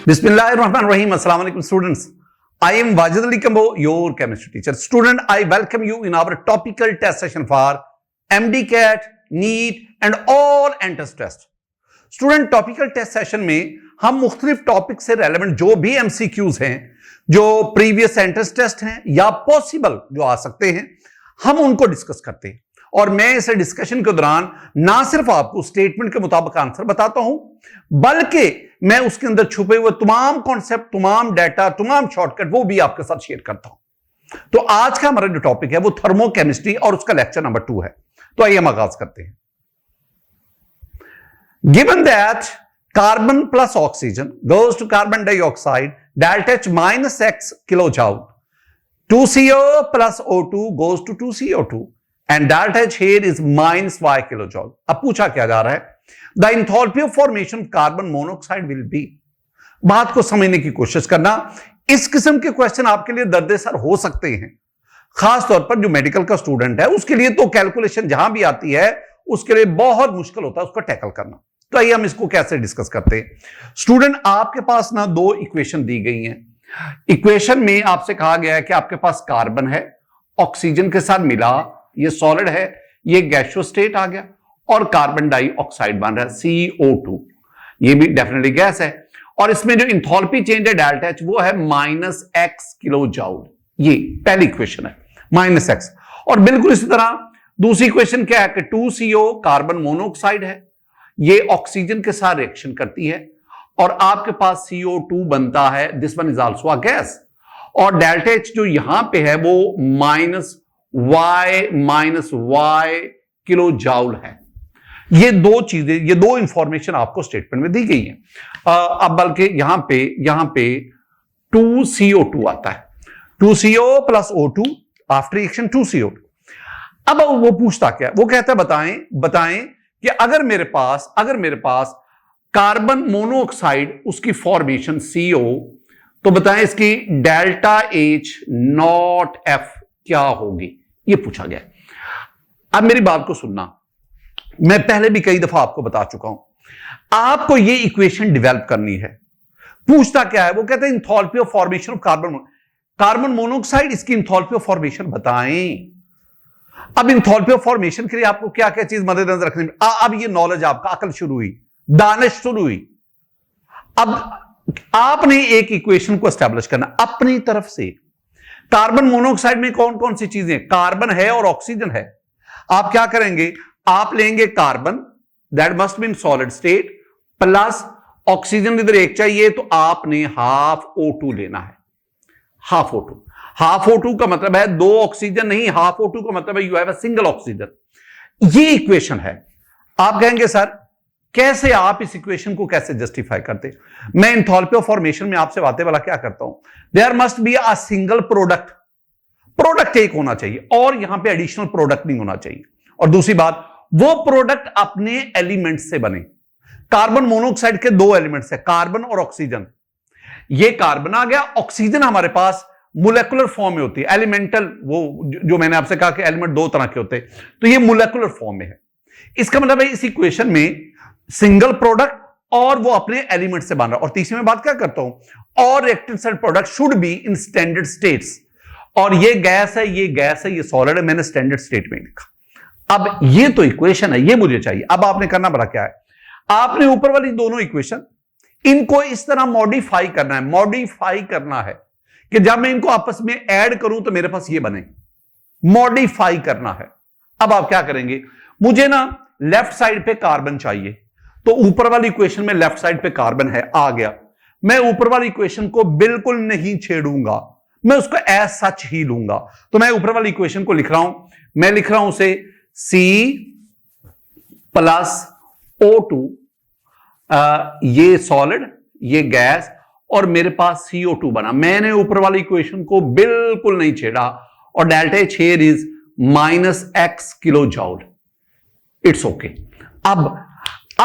Bismillahirrahmanirrahim. Assalamu alaikum students. I am Wajid Ali Kambo, your chemistry teacher. Student, I welcome you in our topical test session for MDCAT, NEET and all entrance test. Student, topical test session में हम मुख्तलिफ topic से relevant जो भी MCQs हैं, जो previous entrance test हैं या पॉसिबल जो आ सकते हैं, हम उनको डिस्कस करते हैं। और मैं इस डिस्कशन के दौरान ना सिर्फ आपको स्टेटमेंट के मुताबिक आंसर बताता हूं, बल्कि मैं उसके अंदर छुपे हुए तमाम कॉन्सेप्ट, तमाम डाटा, तमाम शॉर्टकट वो भी आपके साथ शेयर करता हूं। तो आज का हमारा जो टॉपिक है वो थर्मोकेमिस्ट्री और उसका लेक्चर नंबर 2 है। तो आइए हम आगाज करते हैं। Given that carbon plus oxygen goes to carbon dioxide delta H minus X kilojoule, 2CO plus O2 goes to 2CO2 and delta H here is minus Y kilojoule. अब पूछा क्या जा रहा है? The enthalpy of formation of carbon monoxide will be. बात को समझने की कोशिश करना। इस किस्म के क्वेश्चन आपके लिए दर्द-ए-सर हो सकते हैं, खास तौर पर जो मेडिकल का स्टूडेंट है उसके लिए तो कैलकुलेशन जहां भी आती है उसके लिए बहुत मुश्किल होता है उसको टैकल करना। तो आइए हम इसको कैसे डिस्कस करते हैं। स्टूडेंट, आपके पास ना दो इक्वेशन दी गई हैं। इक्वेशन में आपसे कहा गया है कि आपके पास कार्बन है, ऑक्सीजन के साथ मिला, ये सॉलिड है, ये गैसियस स्टेट आ गया और कार्बन डाइऑक्साइड बन रहा है CO2, ये भी डेफिनेटली गैस है। और इसमें जो इंथैल्पी चेंज है डेल्टा H वो है -X किलो जाउल। ये पहली इक्वेशन है -X। और बिल्कुल इसी तरह दूसरी इक्वेशन क्या है कि 2CO कार्बन मोनोऑक्साइड है, ये ऑक्सीजन के साथ रिएक्शन करती है और आपके पास CO2 बनता है, this one is also a gas. और डेल्टा H जो यहां पे है वो -Y किलो जाउल है। ये दो चीजें, ये दो इंफॉर्मेशन आपको स्टेटमेंट में दी गई है। अब बल्कि यहां पे 2CO2 आता है, 2CO plus O2 after reaction 2CO2। अब वो पूछता क्या, वो कहता है बताएं कि अगर मेरे पास कार्बन मोनोऑक्साइड उसकी फॉर्मेशन CO, तो बताएं इसकी डेल्टा H नॉट F क्या होगी, ये पूछा गया। अब मेरी बात को सुनना, मैं पहले भी कई दफा आपको बता चुका हूं, आपको ये इक्वेशन डेवलप करनी है। पूछता क्या है, वो कहते हैं enthalpy of formation of carbon monoxide, इसकी इंथैल्पी ऑफ फॉर्मेशन बताएं। अब इंथैल्पी ऑफ फॉर्मेशन के लिए आपको क्या क्या चीज मद्देनजर रखनी है। अब ये नॉलेज आपका, अकल शुरू हुई, दानिश शुरू हुई। अब आपने एक इक्वेशन को एस्टेब्लिश करना अपनी तरफ से। कार्बन मोनोऑक्साइड में कौन कौन सी चीजें, कार्बन है और ऑक्सीजन है। आप क्या करेंगे, आप लेंगे carbon that must be in solid state plus oxygen इधर एक चाहिए, तो आपने हाफ O2 लेना है। हाफ O2 का मतलब है दो ऑक्सीजन नहीं, हाफ O2 का मतलब है you have a single oxygen. ये इक्वेशन है। आप कहेंगे सर कैसे, आप इस इक्वेशन को कैसे जस्टिफाई करते। मैं इंथैल्पी ऑफ फॉर्मेशन में आपसे बातें वाला क्या करता हूं, there must be a single product एक होना चाहिए और यहां पे एडिशनल प्रोडक्ट नहीं होना चाहिए। और दूसरी बात, वो प्रोडक्ट अपने एलिमेंट से बने। कार्बन मोनोऑक्साइड के दो एलिमेंट्स है, कार्बन और ऑक्सीजन। ये कार्बन आ गया, ऑक्सीजन हमारे पास मोलेकुलर फॉर्म में होती है, एलिमेंटल, वो जो मैंने आपसे कहा कि एलिमेंट दो तरह के होते हैं, तो ये मोलेकुलर फॉर्म में है। इसका मतलब है इस इक्वेशन में सिंगल प्रोडक्ट और वो अपने एलिमेंट से बन रहा है। और तीसरी में बात क्या करता हूं, और reactant side product should be in standard states. और ये गैस है, ये सॉलिड है, मैंने स्टैंडर्ड स्टेट में लिखा। अब ये तो इक्वेशन है, ये मुझे चाहिए। अब आपने करना बड़ा क्या है, आपने ऊपर वाली दोनों इक्वेशन इनको इस तरह मॉडिफाई करना है कि जब मैं इनको आपस में ऐड करूं तो मेरे पास ये बने। मॉडिफाई करना है। अब आप क्या करेंगे, मुझे ना लेफ्ट साइड पे कार्बन चाहिए, तो ऊपर वाली इक्वेशन में लेफ्ट साइड पे कार्बन है, आ गया। मैं ऊपर वाली इक्वेशन को बिल्कुल नहीं छेड़ूंगा, मैं उसको एज सच ही लूंगा। तो मैं ऊपर वाली इक्वेशन को लिख रहा हूं, मैं लिख रहा हूं उसे C प्लस O2, ये सॉलिड, ये गैस, और मेरे पास CO2 बना। मैंने ऊपर वाली इक्वेशन को बिल्कुल नहीं छेड़ा। और delta H here is -X kilo joule. It's okay. अब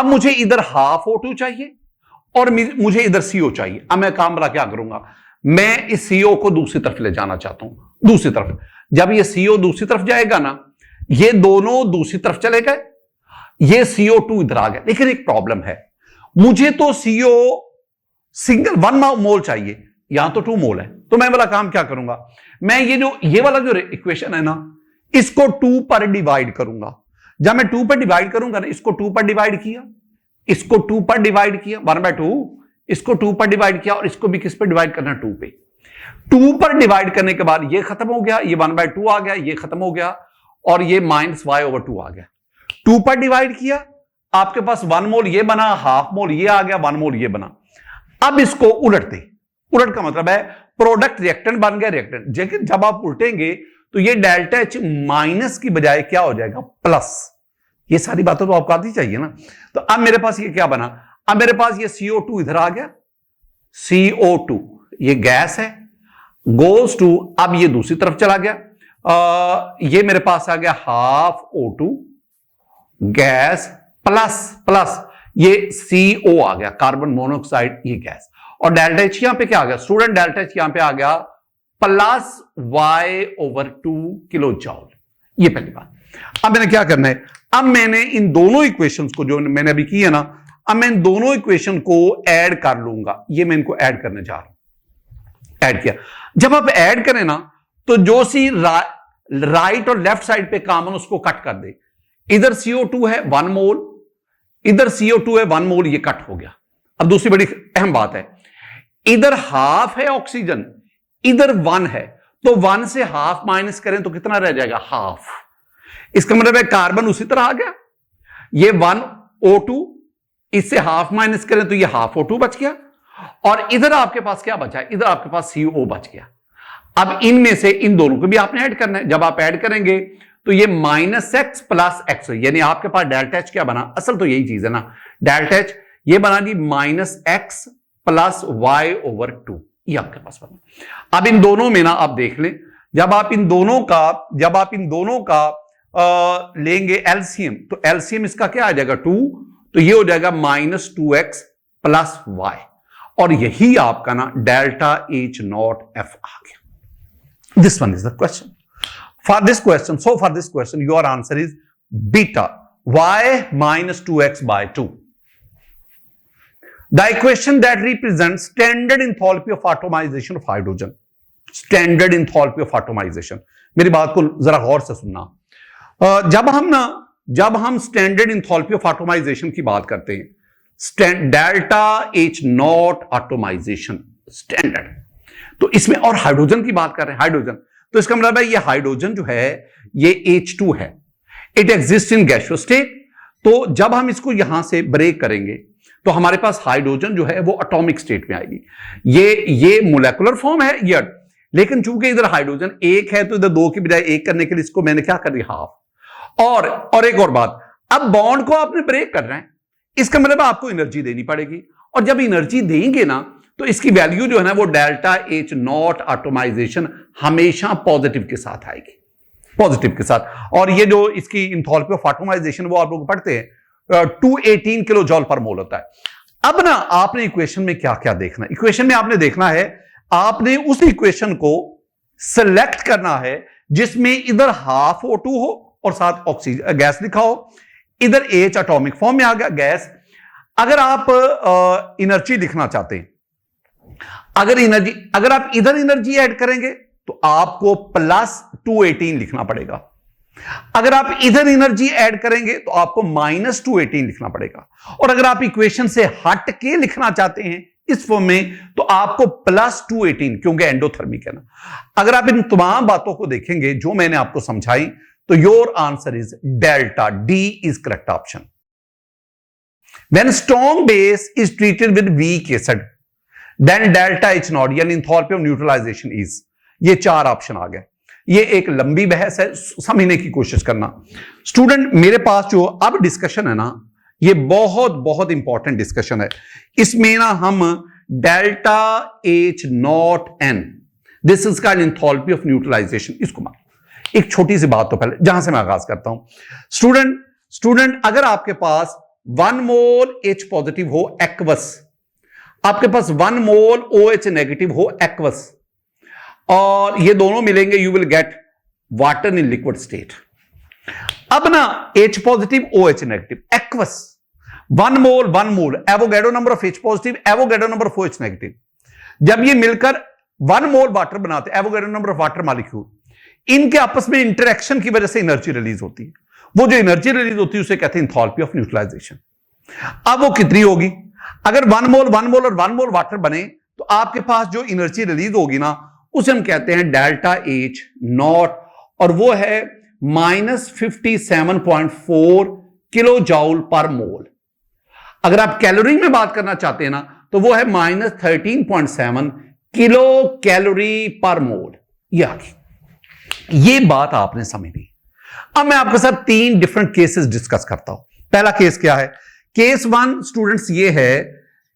मुझे इधर हाफ O2 चाहिए और मुझे इधर CO चाहिए। अब मैं काम बड़ा क्या करूंगा, मैं इस CO को दूसरी तरफ ले जाना चाहता हूं, दूसरी तरफ। जब ये CO दूसरी तरफ जाएगा ना, ये दोनों दूसरी तरफ चले गए, ये CO2 इधर आ गया। लेकिन एक प्रॉब्लम है, मुझे तो CO सिंगल 1 मोल चाहिए, यहां तो 2 मोल है। तो मैं वाला काम क्या करूंगा, मैं ये वाला जो इक्वेशन है ना, इसको 2 पर डिवाइड करूंगा। जब मैं 2 पर डिवाइड करूंगा ना, इसको 2 पर डिवाइड किया, इसको 2 पर डिवाइड किया 1/2, इसको 2 पर डिवाइड किया और इसको भी किस पे डिवाइड करना, 2 पे। 2 पर डिवाइड करने के बाद ये खत्म हो गया, ये 1/2 आ गया, ये खत्म हो गया और ये -y/2 आ गया। 2 पर डिवाइड किया, आपके पास 1 मोल ये बना, हाफ मोल ये आ गया, 1 मोल ये बना। अब इसको उलट दे, उलट का मतलब है प्रोडक्ट रिएक्टेंट बन गया रिएक्टेंट। लेकिन जब आप उल्टेंगे तो ये डेल्टा एच माइनस की बजाय क्या हो जाएगा, प्लस। ये सारी बातें तो आपको आती चाहिए ना। तो अब मेरे पास ये क्या बना, अब मेरे पास ये CO2 इधर आ गया, CO2 ये गैस है, गोज टू, अब ये दूसरी तरफ चला गया, ये मेरे पास आ गया half O2 gas plus plus ये CO आ गया, कार्बन मोनोऑक्साइड, ये गैस। और डेल्टा एच यहां पे क्या आ गया स्टूडेंट, डेल्टा एच यहां पे आ गया +y/2 किलो जॉल। ये पहली बात। अब मैंने क्या करना है, अब मैंने इन दोनों इक्वेशंस को जो मैंने अभी की है ना, अब मैं इन दोनों इक्वेशन को ऐड कर लूंगा। ये मैं इनको ऐड करने जा रहा हूं। ऐड किया, जब आप ऐड करें ना, तो जो सी राइट और लेफ्ट साइड पे कॉमन उसको कट कर दे। इधर CO2 है 1 मोल, इधर CO2 है 1 मोल, ये कट हो गया। अब दूसरी बड़ी अहम बात है, इधर हाफ है ऑक्सीजन, इधर 1 है, तो 1 से हाफ माइनस करें तो कितना रह जाएगा, हाफ। इसका मतलब है कार्बन उसी तरह आ गया, ये 1 O2, इससे हाफ माइनस करें तो ये हाफ O2 बच गया, और इधर आपके पास क्या बचा है, इधर आपके पास CO बच गया। अब इनमें से इन दोनों को भी आपने ऐड करना है। जब आप ऐड करेंगे तो ये -x + x, यानी आपके पास डेल्टा एच क्या बना, असल तो यही चीज है ना, डेल्टा एच ये बना जी -x + y/2, ये आपके पास बना। अब इन दोनों में ना आप देख लें, जब आप इन दोनों का लेंगे एलसीएम, तो एलसीएम इसका क्या आ जाएगा, 2, तो ये हो जाएगा -2x + y, और यही आपका ना डेल्टा H0F आ गया। This one is the question. For this question, your answer is beta, y -2x/2. The equation that represents standard enthalpy of atomization of hydrogen. Standard enthalpy of atomization. मेरी बात को जरा गौर से सुनना। जब हम स्टैंडर्ड इंथॉल्पी ऑफ एटोमाइजेशन की बात करते हैं, डेल्टा H0 एटोमाइजेशन स्टैंडर्ड, तो इसमें और हाइड्रोजन की बात कर रहे हैं, हाइड्रोजन, तो इसका मतलब है ये हाइड्रोजन जो है ये H2 है, it exist in gaseous state. तो जब हम इसको यहां से ब्रेक करेंगे तो हमारे पास हाइड्रोजन जो है वो एटॉमिक स्टेट में आएगी। ये मोलेकुलर फॉर्म है ये, लेकिन चूंकि इधर हाइड्रोजन 1 है तो इधर 2 की बजाय 1 करने के लिए इसको मैंने क्या कर दिया, हाफ। और एक और बात, अब बॉन्ड को आपने ब्रेक करना है, इसका मतलब आपको एनर्जी देनी पड़ेगी, और जब एनर्जी देंगे ना तो इसकी वैल्यू जो है ना वो डेल्टा H0 एटोमाइजेशन हमेशा पॉजिटिव के साथ आएगी, पॉजिटिव के साथ। और ये जो इसकी इंथॉल्पी ऑफ एटोमाइजेशन वो आप लोग पढ़ते हैं 218 किलो जॉल पर मोल होता है। अब ना आपने इक्वेशन में क्या क्या देखना, इक्वेशन में आपने देखना है, आपने उस इक्वेशन को सिलेक्ट करना है जिसमें इधर हाफ O2 हो और साथ ऑक्सीजन गैस लिखा हो, इधर H एटॉमिक फॉर्म में आ गया गैस। अगर आप एनर्जी लिखना चाहते हैं, अगर आप इधर एनर्जी ऐड करेंगे तो आपको +218 लिखना पड़ेगा, अगर आप इधर एनर्जी ऐड करेंगे तो आपको -218 लिखना पड़ेगा, और अगर आप इक्वेशन से हट के लिखना चाहते हैं इस फॉर्म में तो आपको +218, क्योंकि एंडोथर्मिक है ना। अगर आप इन तमाम बातों को देखेंगे जो मैंने आपको समझाई, तो your answer is delta, D is correct option. When strong base is treated with weak acid, then delta H0 यानी इंथॉल्पी ऑफ न्यूट्रलाइजेशन इज, ये 4 ऑप्शन आ गए। ये एक लंबी बहस है, समझने की कोशिश करना स्टूडेंट। मेरे पास जो अब डिस्कशन है ना, ये बहुत बहुत इंपॉर्टेंट डिस्कशन है। इसमें ना हम delta H0N, this is called enthalpy of neutralization, इसको मान। एक छोटी सी बात तो पहले जहां से मैं आगाज करता हूं, स्टूडेंट अगर आपके पास 1 मोल H पॉजिटिव हो एक्वस, आपके पास 1 मोल OH नेगेटिव हो एक्वस, और ये दोनों मिलेंगे, you will get water in liquid state. अब ना H positive OH negative aqueous, 1 mole Avogadro number of H positive, Avogadro number of OH negative. जब ये मिलकर 1 मोल वाटर बनाते हैं, Avogadro number of water molecule, इनके आपस में इंटरेक्शन की वजह से एनर्जी रिलीज होती है। वो जो एनर्जी रिलीज होती है उसे कहते हैं एंथैल्पी ऑफ न्यूट्रलाइजेशन। अब वो कितनी होगी? अगर 1 मोल और 1 मोल वाटर बने तो आपके पास जो एनर्जी रिलीज होगी ना, उसे हम कहते हैं डेल्टा H नॉट, और वो है -57.4 किलो जाउल पर मोल। अगर आप कैलोरी में बात करना चाहते हैं ना, तो वो है -13.7 किलो कैलोरी पर मोल। ये आ गई। ये बात आपने समझी। अब मैं आपके साथ 3 डिफरेंट केसेस डिस्कस करता हूं। पहला केस क्या है? केस 1 स्टूडेंट्स ये है,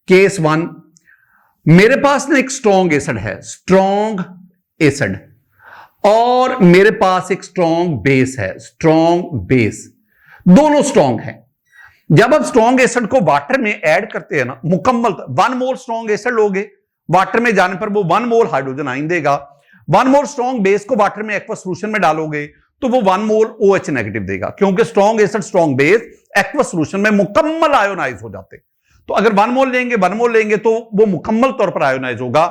केस 1 मेरे पास ना एक स्ट्रॉन्ग एसिड है, स्ट्रॉन्ग एसिड, और मेरे पास एक स्ट्रॉन्ग बेस है, स्ट्रॉन्ग बेस, दोनों स्ट्रॉन्ग हैं। जब आप स्ट्रॉन्ग एसिड को वाटर में ऐड करते हैं ना, मुकम्मल 1 मोल स्ट्रॉन्ग एसिड लोगे, वाटर में जाने पर वो 1 मोल हाइड्रोजन आयन देगा। 1 मोल स्ट्रॉन्ग बेस को वाटर में एक्वस सॉल्यूशन में डालोगे तो वो 1 मोल OH नेगेटिव देगा, क्योंकि strong acid strong base aqueous solution में मुकम्मल आयोनाइज हो जाते। तो अगर 1 मोल लेंगे तो वो मुकम्मल तौर पर आयोनाइज होगा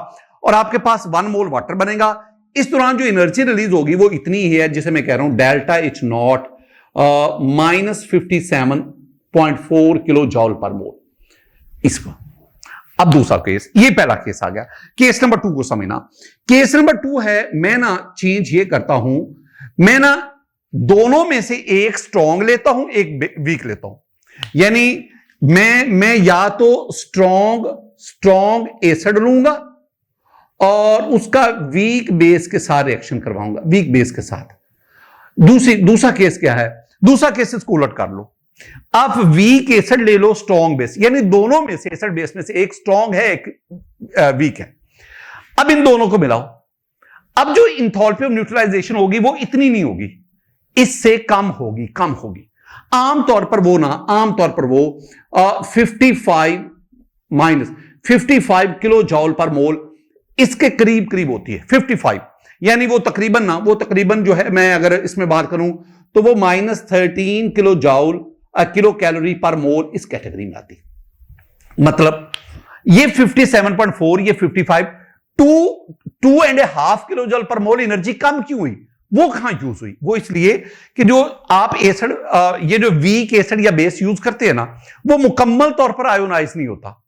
और आपके पास 1 मोल वाटर बनेगा। इस दौरान जो एनर्जी रिलीज होगी वो इतनी ही है, जिसे मैं कह रहा हूं delta H not -57.4 kilo joule per मोल। इसको अब दूसरा केस, ये पहला केस आ गया। केस नंबर 2 को समझना। केस नंबर 2 है, मैं ना चेंज ये करता हूं, मैं ना दोनों में से एक स्ट्रॉन्ग लेता हूं, एक वीक लेता हूं। यानी मैं या तो स्ट्रॉन्ग एसिड लूंगा और उसका वीक बेस के साथ रिएक्शन करवाऊंगा, वीक बेस के साथ। दूसरा केस क्या है? दूसरा केस इसको उलट कर लो, आप वीक एसिड ले लो, स्ट्रॉन्ग बेस, यानी दोनों में से एसिड बेस में से एक स्ट्रॉन्ग है, एक वीक है। अब इन दोनों को मिलाओ। अब जो एंथैल्पी ऑफ न्यूट्रलाइजेशन होगी वो इतनी नहीं होगी, इससे कम होगी, कम होगी। आमतौर पर वो 55 किलो जॉल पर मोल इसके करीब करीब होती है। 55 यानी वो तकरीबन जो है, मैं अगर इसमें बात करूं तो वो -13 किलो जॉल किलो कैलोरी पर मोल इस कैटेगरी में आती है। मतलब ये 57.4, ये 55, 2.5 किलो जॉल पर मोल एनर्जी कम क्यों हुई? वो कहां यूज हुई? वो इसलिए कि जो आप एसिड, ये जो वीक एसिड या बेस यूज करते हैं ना, वो मुकम्मल तौर पर आयोनाइज नहीं होता।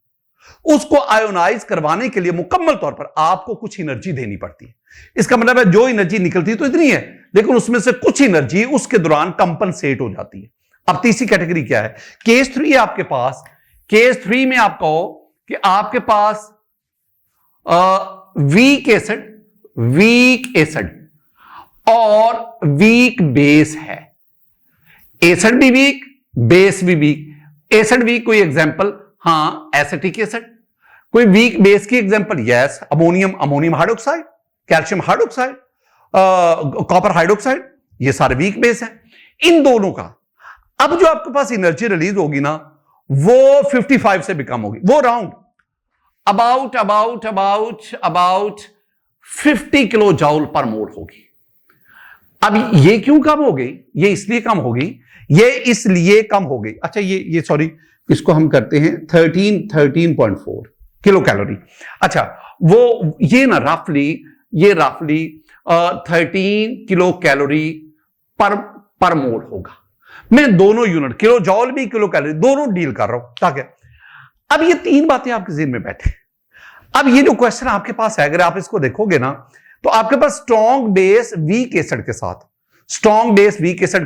उसको आयोनाइज करवाने के लिए मुकम्मल तौर पर आपको कुछ एनर्जी देनी पड़ती है। इसका मतलब है जो एनर्जी निकलती तो इतनी है, लेकिन उसमें से कुछ एनर्जी उसके दौरान कंपनसेट हो जाती है। अब तीसरी कैटेगरी क्या है? केस 3 है आपके पास। केस 3 में आप कहो कि आपके पास वीक एसिड और वीक बेस है। एसिड भी वीक, बेस भी वीक। एसिड वीक, कोई एग्जांपल? हां, एसिटिक एसिड। कोई वीक बेस की example? Yes, ammonium hydroxide, calcium hydroxide, copper hydroxide, ये सारे वीक बेस हैं। इन दोनों का अब जो आपके पास एनर्जी रिलीज होगी ना, वो 55 से भी कम होगी। वो round about 50 kilo joule per मोल होगी। अब ये क्यों कम हो गई? ये इसलिए कम हो गई, अच्छा ये सॉरी, इसको हम करते हैं 13.4 किलो कैलोरी। अच्छा, वो ये ना रफली 13 किलो कैलोरी पर मोल होगा। मैं दोनों यूनिट, किलो जॉल भी किलो कैलोरी, दोनों डील कर रहा हूं ताकि अब ये 3 बातें आपके ज़हन में बैठे। अब ये जो क्वेश्चन आपके पास है, अगर आप इसको देखोगे ना, तो आपके पास स्ट्रॉन्ग बेस वीक एसिड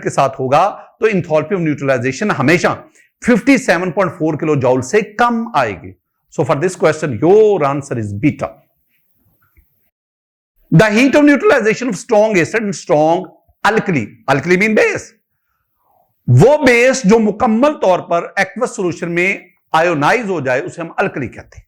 के साथ होगा, तो एंथैल्पी ऑफ न्यूट्रलाइजेशन हमेशा 57.4 किलो जॉल से कम आएगी। So for this question your answer is beta. The heat of neutralization of strong acid and strong alkali mean base, वो बेस जो मुकम्मल तौर पर एक्वस सॉल्यूशन में आयोनाइज हो जाए उसे हम अल्कली कहते हैं।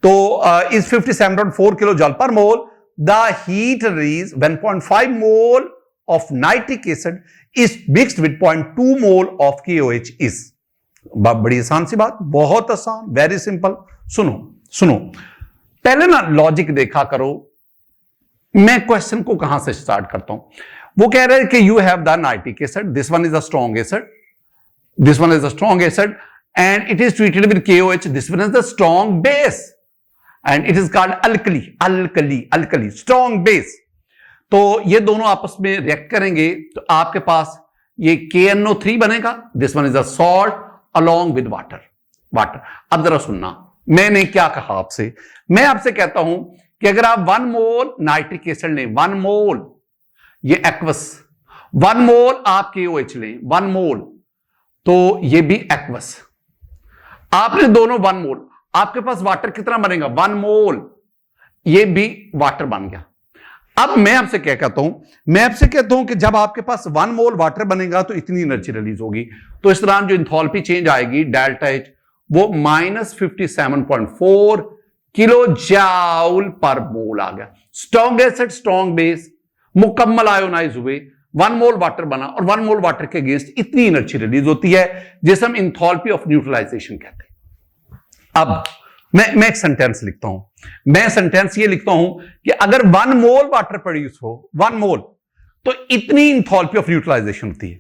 तो is 57.4 kilo joule per mole, the heat release 1.5 mole of nitric acid is mixed with 0.2 mole of KOH is. बड़ी आसान सी बात, बहुत आसान, वेरी सिंपल। सुनो पहले ना लॉजिक देखा करो। मैं क्वेश्चन को कहां से स्टार्ट करता हूं। वो कह रहे हैं कि you have the nitric acid, this one is a strong acid, and it is treated with KOH. This one is the strong base and it is called alkali, strong base. तो ये दोनों आपस में रिएक्ट करेंगे तो आपके पास ये KNO3 बनेगा. This one is a salt along with water. अब जरा सुनना, मैंने क्या कहा आपसे. मैं आपसे कहता हूं कि अगर आप 1 मोल नाइट्रिक एसिड लें, 1 मोल ये एक्वस, 1 मोल आप KOH लें, 1 मोल, तो ये भी एक्वस. आपने दोनों 1 मोल, आपके पास वाटर कितना बनेगा, 1 मोल, ये भी वाटर बन गया. अब मैं आपसे क्या कहता हूं, मैं आपसे कहता हूं कि जब आपके पास 1 मोल वाटर बनेगा तो इतनी एनर्जी रिलीज होगी. तो इस दौरान जो इंथैल्पी चेंज आएगी डेल्टा एच, वो -57.4 किलो जाउल पर मोल आ गया. स्ट्रॉन्ग एसिड, स्ट्रॉन्ग बेस, मुकम्मल आयोनाइज हुए, 1 मोल वाटर बना और 1 मोल वाटर के अगेंस्ट इतनी एनर्जी रिलीज होती है जिसे हम इंथैल्पी ऑफ न्यूट्रलाइजेशन कहते हैं. अब मैं एक सेंटेंस लिखता हूं. मैं सेंटेंस ये लिखता हूं कि अगर 1 मोल वाटर प्रोड्यूस हो, 1 मोल, तो इतनी इंथैल्पी ऑफ न्यूट्रलाइजेशन होती है.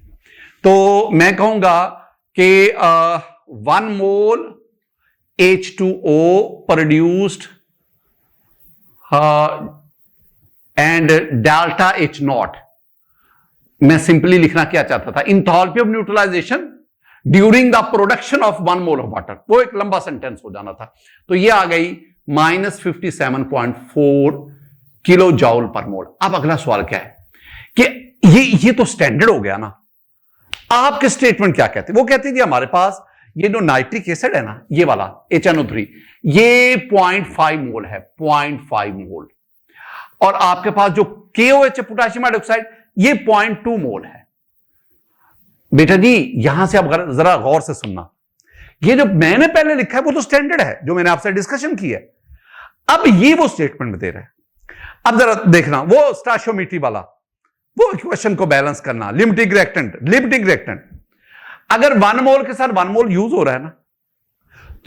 तो मैं कहूंगा कि 1 मोल H2O produced and delta H0. मैं सिंपली लिखना क्या चाहता था, enthalpy of neutralization during the production of 1 mole of water. वो एक लंबा सेंटेंस हो जाना था. तो ये आ गई -57.4 किलो जाउल पर मोल. अब अगला सवाल क्या है कि ये तो स्टैंडर्ड हो गया ना. आपके स्टेटमेंट क्या कहते हैं, वो कहते हैं कि हमारे पास ये जो नाइट्रिक एसिड है ना, ये वाला HNO3, ये 0.5 मोल है, 0.5 मोल, और आपके पास जो KOH है, पोटेशियम हाइड्रोक्साइड, ये 0.2 मोल है. बेटा जी यहां से आप जरा गौर से सुनना, ये जो मैंने पहले लिखा है वो तो स्टैंडर्ड है जो मैंने आपसे डिस्कशन की है. अब ये वो स्टेटमेंट में दे रहे हैं. अब जरा देखना, वो स्टोइचियोमेट्री वाला, वो इक्वेशन को बैलेंस करना, लिमिटिंग रिएक्टेंट. अगर 1 मोल के साथ 1 मोल यूज हो रहा है ना,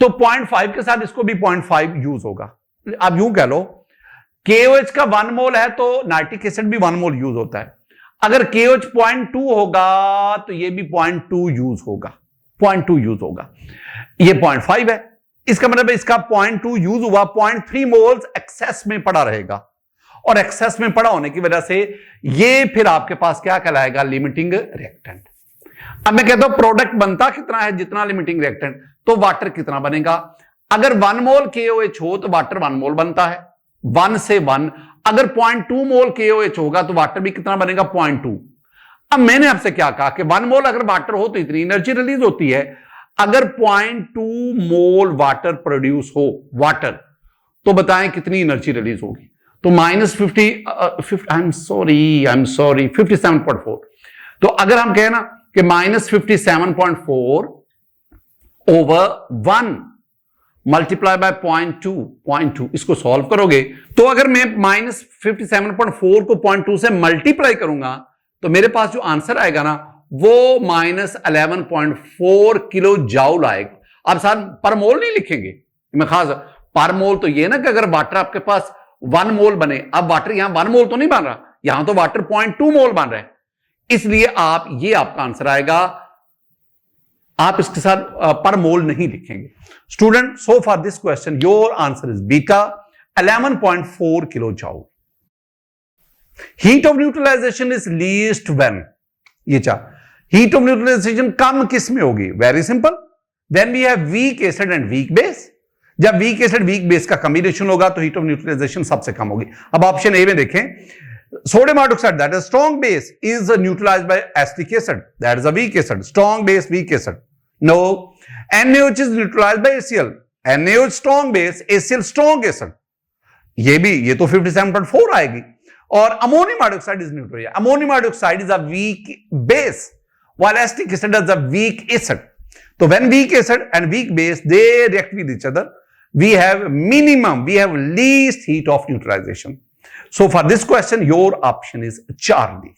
तो 0.5 के साथ इसको भी 0.5 यूज होगा. आप यूं कह लो, KOH का 1 मोल है तो नाइट्रिक एसिड भी 1 मोल यूज होता है. अगर KOH 0.2 होगा तो ये भी 0.2 यूज होगा, 0.2 यूज होगा. ये 0.5 है, इसका मतलब इसका 0.2 यूज हुआ, 0.3 मोल्स एक्सेस में पड़ा रहेगा. और एक्सेस में पड़ा होने की वजह से ये फिर आपके पास क्या कहलाएगा, लिमिटिंग रिएक्टेंट. अब मैं कहता हूं प्रोडक्ट बनता कितना है, जितना लिमिटिंग रिएक्टेंट, तो वाटर कितना बनेगा. अगर 1 मोल KOH हो तो वाटर 1 मोल बनता है, 1 से 1. अगर 0.2 मोल KOH होगा तो वाटर भी कितना बनेगा, 0.2. अब मैंने आपसे क्या कहा कि 1 मोल अगर वाटर हो तो इतनी एनर्जी रिलीज होती है. अगर 0.2 मोल वाटर प्रोड्यूस हो, वाटर, तो बताएं कितनी एनर्जी रिलीज होगी. तो -57.4. तो अगर हम कहें ना कि -57.4 ओवर 1 मल्टीप्लाई बाय 0.2, इसको सॉल्व करोगे तो अगर मैं -57.4 को 0.2 से मल्टीप्लाई करूंगा तो मेरे पास जो आंसर आएगा ना, वो -11.4 किलो जाउल आएगा. अब साथ पर मोल नहीं लिखेंगे, मैं खास पर मोल तो ये ना कि अगर वाटर आपके पास 1 मोल बने, अब वाटर यहां 1 मोल तो नहीं बन रहा, यहां तो वाटर 0.2 मोल बन रहा है, इसलिए ये आपका आंसर आएगा. आप इसके साथ पर मोल नहीं लिखेंगे. Student, so for this question your answer is beta 11.4 kilo joule. Heat of neutralization is least when, ये हीट ऑफ न्यूट्रलाइजेशन कम किस में होगी, very simple, when we have weak acid and weak base. जब weak acid weak base का combination होगा तो heat of neutralisation सबसे कम होगी. अब ऑप्शन ए में देखें, sodium hydroxide, that is strong base, is neutralized by acetic acid, that is a weak acid. Strong base, weak acid. No. NaOH is neutralized by ACl. NaOH strong base, ACl strong acid. ये तो 57.4 आएगी. और ammonium hydroxide is neutral. Ammonium hydroxide is a weak base, while acetic acid is a weak acid. So when weak acid and weak base, they react with each other, we have least heat of neutralization. So for this question, your option is Charlie.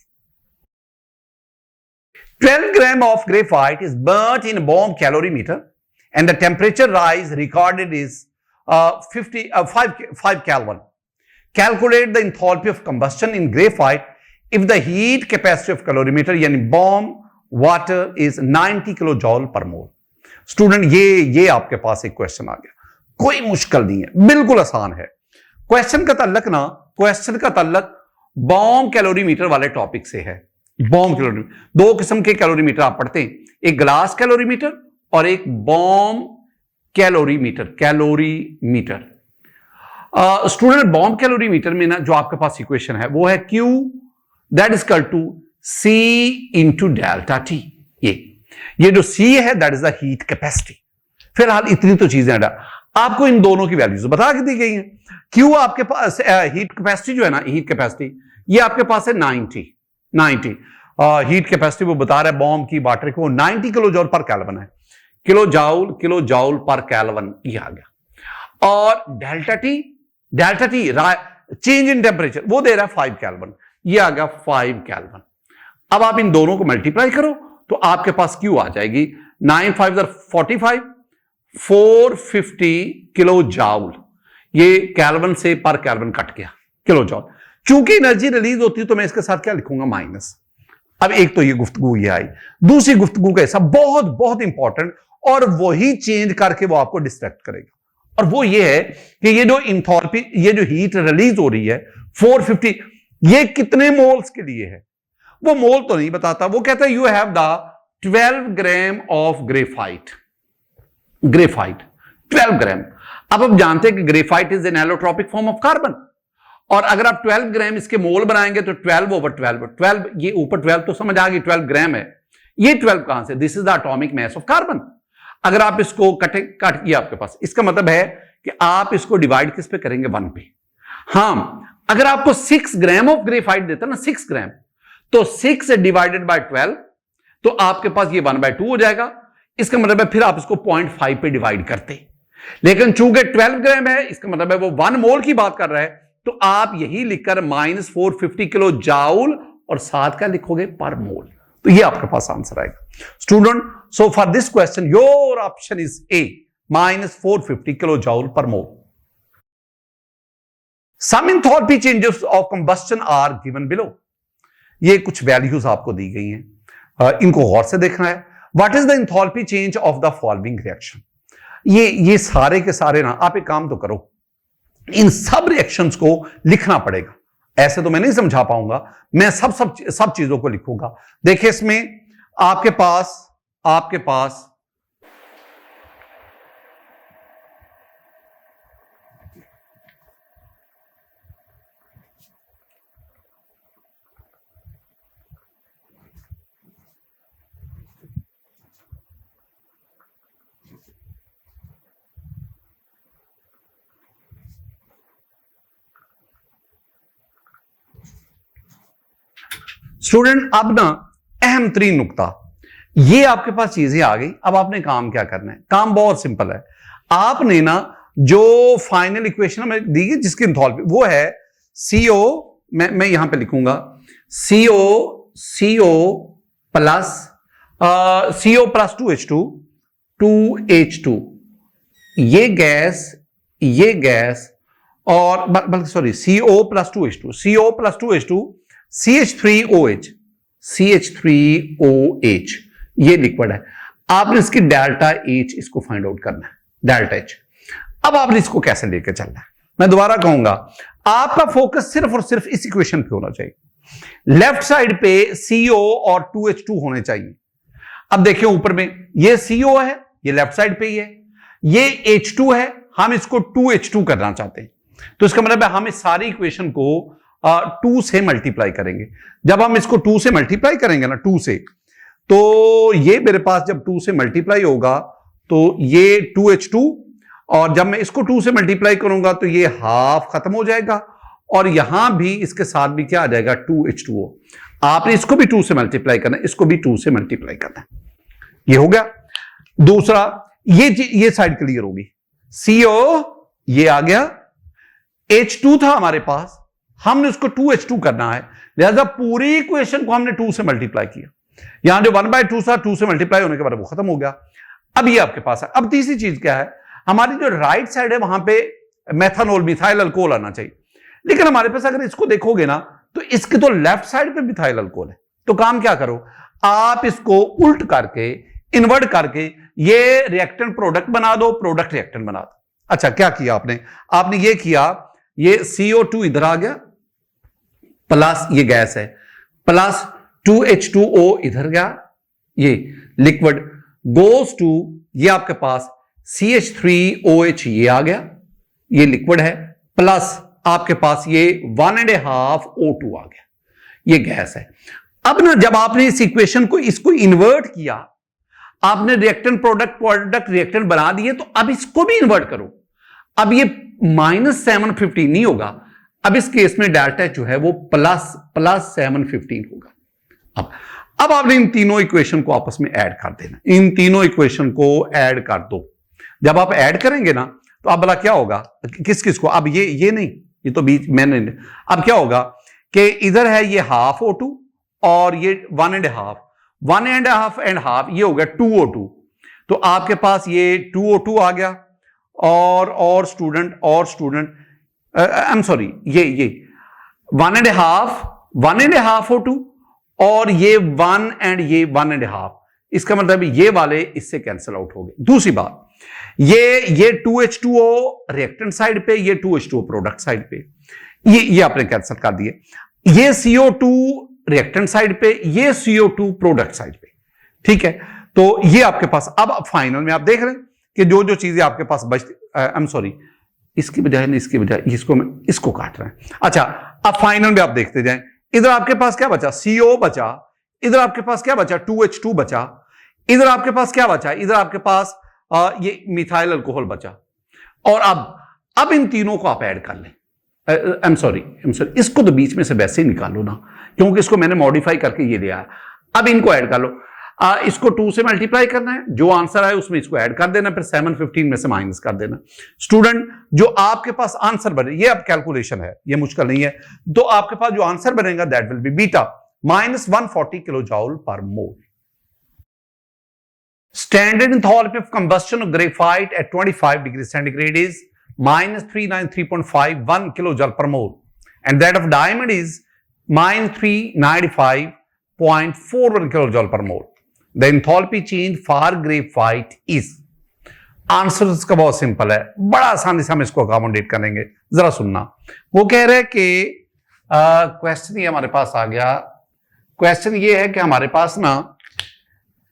12 gram of graphite is burnt in a bomb calorimeter and the temperature rise recorded is 5 Kelvin. Calculate the enthalpy of combustion in graphite if the heat capacity of calorimeter, yani bomb water, is 90 kilojoule per mole. Student ये आपके पास एक question आ गया, कोई मुश्किल नहीं है, बिल्कुल आसान है। क्वेश्चन का ताल्लुक बॉम्ब कैलोरीमीटर वाले टॉपिक से है। बॉम्ब कैलोरीमीटर, दो किस्म के कैलोरीमीटर आप पढ़ते हैं, एक ग्लास कैलोरीमीटर और एक bomb calorimeter. Student bomb calorimeter में ना जो आपके पास इक्वेशन है वो है Q that is equal to C into delta T. ये जो C है that is the heat capacity. फिलहाल इतनी तो चीजें आपको इन दोनों की वैल्यूज बता के दी गई हैं। Q आपके पास हीट कैपेसिटी जो है ना, हीट कैपेसिटी ये आपके पास है 90 हीट कैपेसिटी वो बता रहा है बॉम्ब की वाटर को 90 किलो जूल पर केल्विन है। किलो जूल पर केल्विन ये आ गया। और delta T change in temperature वो दे रहा है 5 केल्विन, ये आ गया 5 केल्विन। अब आप इन दोनों को मल्टीप्लाई करो तो आपके पास Q आ जाएगी 9 5 45 450 किलो जूल। ये केल्विन से पर केल्विन कट गया किलो जूल। चूंकि एनर्जी रिलीज होती है तो मैं इसके साथ क्या लिखूंगा, माइनस। अब एक तो ये गुफ्तगू ये आई, दूसरी गुफ्तगू का ऐसा बहुत बहुत इंपॉर्टेंट और वही चेंज करके वो आपको डिस्ट्रैक्ट करेगा, और वो ये है कि ये जो इंथॉल्पी, ये जो हीट रिलीज हो रही है 450, ये कितने मोल्स के लिए है वो मोल तो नहीं बताता। वो कहता है you have the 12 gram of graphite 12 ग्राम। अब आप जानते हैं कि graphite is an allotropic form of carbon, और अगर आप 12 ग्राम इसके मोल बनाएंगे तो 12/12 ये ऊपर 12 तो समझ आ गई 12 ग्राम है, ये 12 कहां से, this is the atomic mass of carbon. अगर आप इसको कट किया आपके पास, इसका मतलब है कि आप इसको डिवाइड किस पे करेंगे, 1 पे। हां, अगर आपको 6 ग्राम ऑफ ग्रेफाइट देता ना, 6 ग्राम, तो 6 डिवाइडेड बाय 12 तो आपके पास ये 1/2 हो जाएगा। इसका मतलब है फिर आप इसको 0.5 पे डिवाइड करते, लेकिन चूंकि 12 ग्राम है इसका मतलब है वो 1 मोल की बात कर रहा है, तो आप यही लिखकर -450 किलो जूल और साथ का लिखोगे पर मोल, तो ये आपके पास आंसर आएगा। Student, so for this question your option is A, -450 kilo joule per mole. Some enthalpy changes of combustion are given below. ये कुछ वैल्यूज आपको दी गई हैं, इनको गौर से देखना है। What is the enthalpy change of the following reaction. ये सारे के सारे ना, आप एक काम तो करो, इन सब रिएक्शंस को लिखना पड़ेगा। ऐसे तो मैं नहीं समझा पाऊंगा, मैं सब चीजों को लिखूंगा। देखिए इसमें आपके पास स्टूडेंट, अब ना अहम तरीन नुकता, ये आपके पास चीजें आ गई। अब आपने काम क्या करना है, काम बहुत सिंपल है। आपने ना जो फाइनल इक्वेशन हमें दी गई जिसकी एंथैल्पी वो है CO, मैं यहां पे लिखूंगा CO प्लस 2H2 ये गैस और बल्कि sorry CO plus 2H2 CH3OH ये लिक्विड है। आपने इसकी डेल्टा H इसको फाइंड आउट करना है, डेल्टा H। अब आपने इसको कैसे लेके चलना है, मैं दोबारा कहूंगा, आपका फोकस सिर्फ और सिर्फ इस इक्वेशन पे होना चाहिए। लेफ्ट साइड पे CO और 2H2 होने चाहिए। अब देखिए ऊपर में ये CO है, ये लेफ्ट साइड पे ही है, ये H2 है, हम इसको 2H2 करना चाहते हैं, तो इसका मतलब है हम इस सारी इक्वेशन को 2 से मल्टीप्लाई करेंगे। जब हम इसको 2 से मल्टीप्लाई करेंगे ना, 2 से, तो ये मेरे पास जब 2 से मल्टीप्लाई होगा तो ये 2H2, और जब मैं इसको 2 से मल्टीप्लाई करूंगा तो ये हाफ खत्म हो जाएगा, और यहां भी इसके साथ भी क्या आ जाएगा, 2H2O। आपने इसको भी 2 से मल्टीप्लाई करना है, इसको भी 2 से मल्टीप्लाई करना है। ये हो गया। दूसरा, ये साइड क्लियर होगी, CO ये आ गया, H2 था हमारे पास, हमने उसको 2H2 करना है, लिहाजा पूरी इक्वेशन को हमने 2 से मल्टीप्लाई किया। यहां जो 1/2 था 2 से मल्टीप्लाई होने के बाद वो खत्म हो गया। अब ये आपके पास है। अब तीसरी चीज क्या है, हमारी जो राइट साइड है वहां पे मेथानॉल मिथाइल अल्कोहल आना चाहिए, लेकिन हमारे पास अगर इसको देखोगे ना तो इसके तो लेफ्ट साइड पे मिथाइल अल्कोहल है। तो काम क्या करो, आप इसको उल्ट करके, इन्वर्ट करके ये रिएक्टेंट प्रोडक्ट बना दो, प्रोडक्ट रिएक्टेंट बना दो। अच्छा, क्या किया आपने? आपने ये किया, ये CO2 इधर आ गया, प्लस ये गैस है, प्लस 2H2O इधर गया, ये लिक्विड गोज टू ये आपके पास CH3OH ये आ गया, ये लिक्विड है, प्लस आपके पास ये 1.5 O2 आ गया, ये गैस है। अब ना जब आपने इस इक्वेशन को इसको इन्वर्ट किया, आपने रिएक्टेंट प्रोडक्ट रिएक्टेंट बना दिए, तो अब इसको भी इन्वर्ट करो। अब ये -750 नहीं होगा, अब इस केस में डेल्टा जो है वो प्लस 715 होगा। अब आपने इन तीनों इक्वेशन को आपस में ऐड कर देना, इन तीनों इक्वेशन को ऐड कर दो। जब आप ऐड करेंगे ना, तो अब भला क्या होगा, किस किस को, अब ये नहीं, ये तो बीच मैंने, अब क्या होगा कि इधर है ये ½ O2 और ये 1.5 एंड हाफ, ये हो गया 2 O2। तो आपके पास ये 2 O2 आ गया, और स्टूडेंट आई एम सॉरी, ये 1.5 O2 और ये 1 एंड ये 1.5, इसका मतलब ये वाले इससे कैंसिल आउट हो गए। दूसरी बात, ये 2H2O रिएक्टेंट साइड पे, ये 2H2O प्रोडक्ट साइड पे, ये आपने कैंसिल कर दिए। ये CO2 रिएक्टेंट साइड पे, ये CO2 प्रोडक्ट साइड पे, ठीक है। तो ये आपके पास अब फाइनल में आप देख रहे हैं कि जो जो चीजें आपके पास बचती, आई एम सॉरी, इसकी बजाय नहीं, इसकी बजाय इसको काट रहे हैं। अच्छा, अब फाइनल में आप देखते जाएं, इधर आपके पास क्या बचा, CO बचा, इधर आपके पास क्या बचा, 2H2 बचा, इधर आपके पास क्या बचा, इधर आपके पास ये मिथाइल अल्कोहल बचा। और अब इन तीनों को आप ऐड कर लें, आई एम सॉरी, इसको तो बीच में से वैसे ही निकालो ना, क्योंकि इसको मैंने मॉडिफाई करके ये लिया है। अब इनको ऐड कर लो, इसको 2 से मल्टीप्लाई करना है, जो आंसर आए उसमें इसको ऐड कर देना, फिर 715 में से माइनस कर देना। स्टूडेंट, जो आपके पास आंसर बने, ये अब कैलकुलेशन है, ये मुश्किल नहीं है, तो आपके पास जो आंसर बनेगा that will be beta -140 kilo joule per mole. Standard enthalpy of combustion of graphite at 25 degrees centigrade is -393.51 kilojoule per mole, and that of diamond is -395.41 kilojoule per mole. The enthalpy change for graphite is, answer इसका बहुत simple है, बड़ा आसानी से हम इसको accommodate करेंगे। जरा सुनना, वो कह रहे हैं कि क्वेश्चन ये हमारे पास आ गया, क्वेश्चन ये है कि हमारे पास ना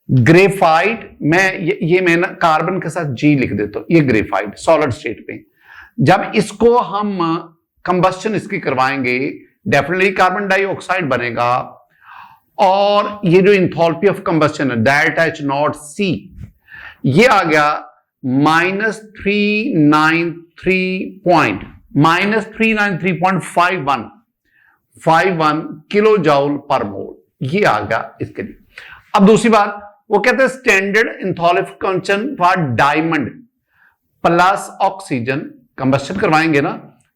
ग्रेफाइट, मैं ना कार्बन के साथ G लिख देता हूं, ये ग्रेफाइट सॉलिड स्टेट पे, जब इसको हम कंबस्शन इसकी करवाएंगे, डेफिनेटली कार्बन डाइऑक्साइड बनेगा, और ये जो इंथॉल्पी ऑफ कंबस्शन है डेल्टा H0C, ये आ गया -393.51 किलो जूल पर मोल, ये आ गया इसके लिए। अब दूसरी बात, वो कहते हैं standard enthalpy combustion for diamond plus oxygen, combustion करवाएंगे ना,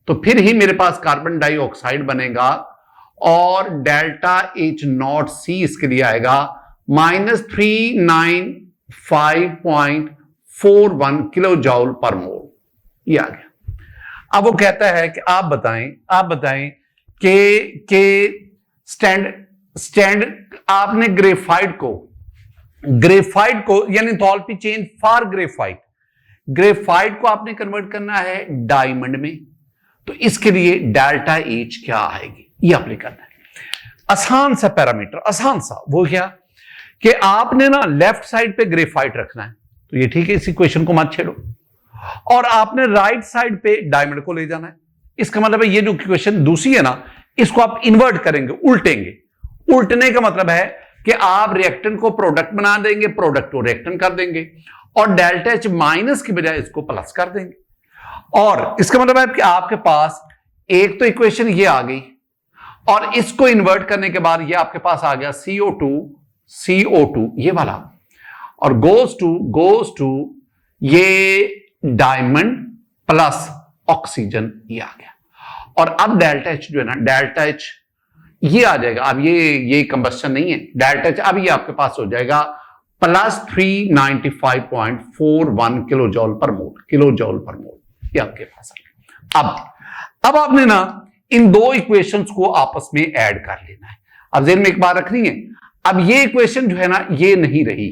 तो फिर ही मेरे पास कार्बन डाइऑक्साइड बनेगा, और डेल्टा H0C इसके लिए आएगा -395.41 किलो जूल पर मोल, ये आ गया। अब वो कहता है कि आप बताएं कि स्टैंड आपने ग्रेफाइट को यानी इंथॉल्पी चेंज फॉर ग्रेफाइट को आपने कन्वर्ट करना है डायमंड में, तो इसके लिए डेल्टा H क्या आएगी, ये आपने करना है। आसान सा पैरामीटर, आसान सा, वो क्या कि आपने ना लेफ्ट साइड पे ग्रेफाइट रखना है, तो ये ठीक है, इस इक्वेशन को मत छेड़ो, और आपने राइट साइड पे डायमंड को ले जाना है। इसका मतलब है ये जो इक्वेशन दूसरी है ना, इसको आप इन्वर्ट करेंगे, उल्टेंगे। उल्टने का मतलब है कि आप रिएक्टेंट को प्रोडक्ट बना देंगे, प्रोडक्ट को रिएक्टेंट कर देंगे, और डेल्टा H माइनस की बजाय इसको प्लस कर देंगे। और इसका मतलब है कि आपके पास एक तो इक्वेशन ये आ गई, और इसको इन्वर्ट करने के बाद ये आपके पास आ गया CO2 ये वाला, और गोज टू ये डायमंड प्लस ऑक्सीजन, ये आ गया। और अब डेल्टा H जो है ना, डेल्टा H ये आ जाएगा, अब ये कंबस्शन नहीं है, डेल्टा H अब ये आपके पास हो जाएगा +395.41 किलो जूल पर मोल, ये आपके पास आ गया। अब आपने ना इन दो इक्वेशंस को आपस में ऐड कर लेना है। अब ज़हन में एक बात रखनी है, अब ये इक्वेशन जो है ना, ये नहीं रही,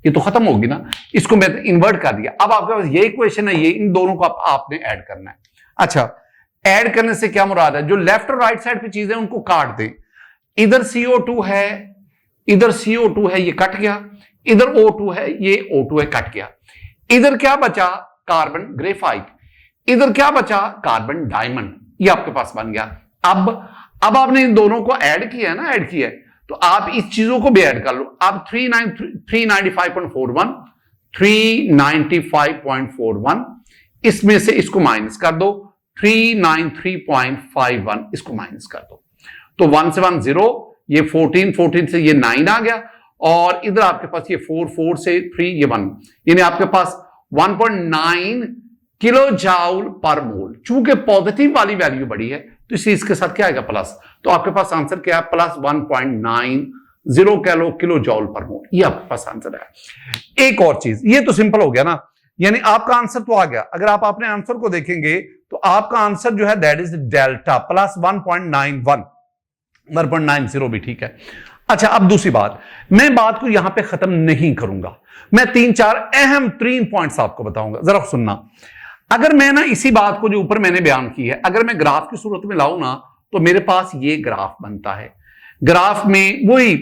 ये तो खत्म होगी ना, इसको मैं इन्वर्ट कर दिया। अब आपके पास ये इक्वेशन है, ये इन दोनों को आपने ऐड करना है। अच्छा, ऐड करने से क्या मुराद है, जो लेफ्ट और राइट साइड पे चीजें उनको काट दें। इधर CO2 है, इधर CO2 है, ये कट गया, इधर O2 है, ये O2 है, कट गया। इधर क्या बचा, कार्बन ग्रेफाइट, इधर क्या बचा, कार्बन डायमंड, ये आपके पास बन गया। अब आपने इन दोनों को ऐड किया है ना, ऐड किया है, तो आप इस चीजों को भी ऐड कर लो। अब 395.41 395.41 इसमें से इसको माइनस कर दो, 393.51 इसको माइनस कर दो, तो 1 से 1 0, ये 14 से ये 9 आ गया, और इधर आपके पास ये 4 से 3 ये 1, यानी आपके पास 1.9 किलो जाउल पर मोल। चूंकि पॉजिटिव वाली वैल्यू बड़ी है तो इसी इसके साथ क्या आएगा, प्लस, तो आपके पास आंसर क्या है, प्लस 1.90 किलो जाउल पर मोल, ये आपके पास आंसर है। एक और चीज, ये तो सिंपल हो गया ना, यानी आपका आंसर तो आ गया। अगर आप अपने आंसर को देखेंगे तो आपका आंसर जो है दैट इज डेल्टा प्लस 1.90 भी ठीक है। अच्छा, अब दूसरी बात, मैं बात को यहां पे खत्म नहीं करूंगा, मैं 3-4 अहम 3 पॉइंट्स आपको बताऊंगा, जरा सुनना। अगर मैं ना इसी बात को जो ऊपर मैंने बयान की है, अगर मैं ग्राफ की सूरत में लाऊं ना, तो मेरे पास ये ग्राफ बनता है। ग्राफ में वही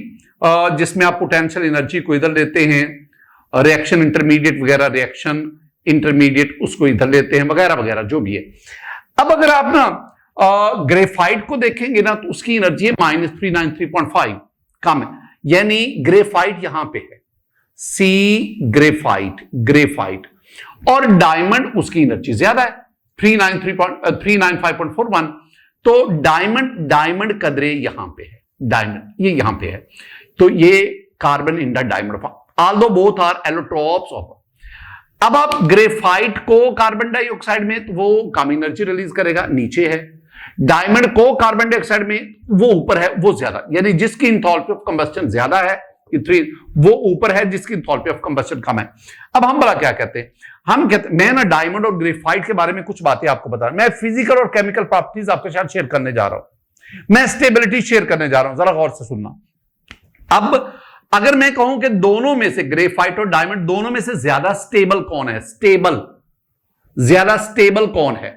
जिसमें आप पोटेंशियल एनर्जी को इधर लेते हैं, रिएक्शन इंटरमीडिएट वगैरह, रिएक्शन इंटरमीडिएट उसको इधर लेते हैं, वगैरह वगैरह जो भी है। अब अगर आप ना ग्रेफाइट को देखेंगे ना, तो उसकी एनर्जी है -393.5, कम है, यानी ग्रेफाइट यहां पे है, सी ग्रेफाइट, और डायमंड उसकी एनर्जी ज्यादा है 395.41, तो डायमंड कदरे यहां पे है, डायमंड ये यहां पे है, तो ये carbon in the diamond, although both are allotropes of. अब आप ग्रेफाइट को कार्बन डाइऑक्साइड में, तो वो कम एनर्जी रिलीज करेगा, नीचे है। डायमंड को कार्बन डाइऑक्साइड में, वो ऊपर है, वो ज्यादा, यानी जिसकी इंथैल्पी ऑफ कंबस्शन ज्यादा है, वो ऊपर है, जिसकी इंथैल्पी ऑफ कंबस्शन कम है। अब हम बड़ा क्या कहते हैं, हम कहते हैं, मैं ना डायमंड और ग्रेफाइट के बारे में कुछ बातें आपको बता रहा हूं, मैं फिजिकल और केमिकल प्रॉपर्टीज आपके साथ शेयर करने जा रहा हूं, मैं स्टेबिलिटी शेयर करने जा रहा हूं, जरा गौर से सुनना। अब अगर मैं कहूं कि दोनों में से, ग्रेफाइट और डायमंड दोनों में से ज्यादा स्टेबल कौन है, ज्यादा स्टेबल कौन है,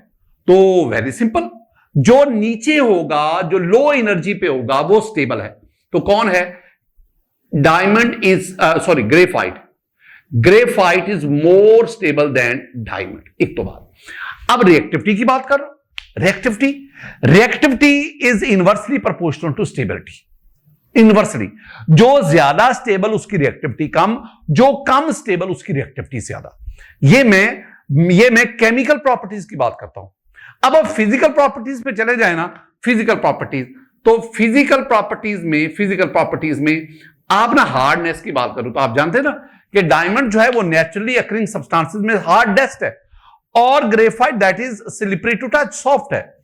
तो वेरी सिंपल, जो नीचे होगा, जो लो एनर्जी पे होगा, वो स्टेबल है। तो कौन है, diamond is graphite is more stable than diamond. एक तो बात। अब रिएक्टिविटी की बात कर, reactivity is inversely proportional to stability, inversely, जो ज्यादा स्टेबल उसकी रिएक्टिविटी कम, जो कम स्टेबल उसकी रिएक्टिविटी ज्यादा। ये मैं केमिकल प्रॉपर्टीज की बात करता हूं। अब आप फिजिकल प्रॉपर्टीज पे चले जाए ना, फिजिकल प्रॉपर्टीज, तो फिजिकल प्रॉपर्टीज में आप ना हार्डनेस की बात करो, तो आप जानते हैं ना कि डायमंड जो है वो नेचुरली अकरिंग सब्सटेंसेस में हार्डेस्ट है, और graphite that is slippery to touch, soft है।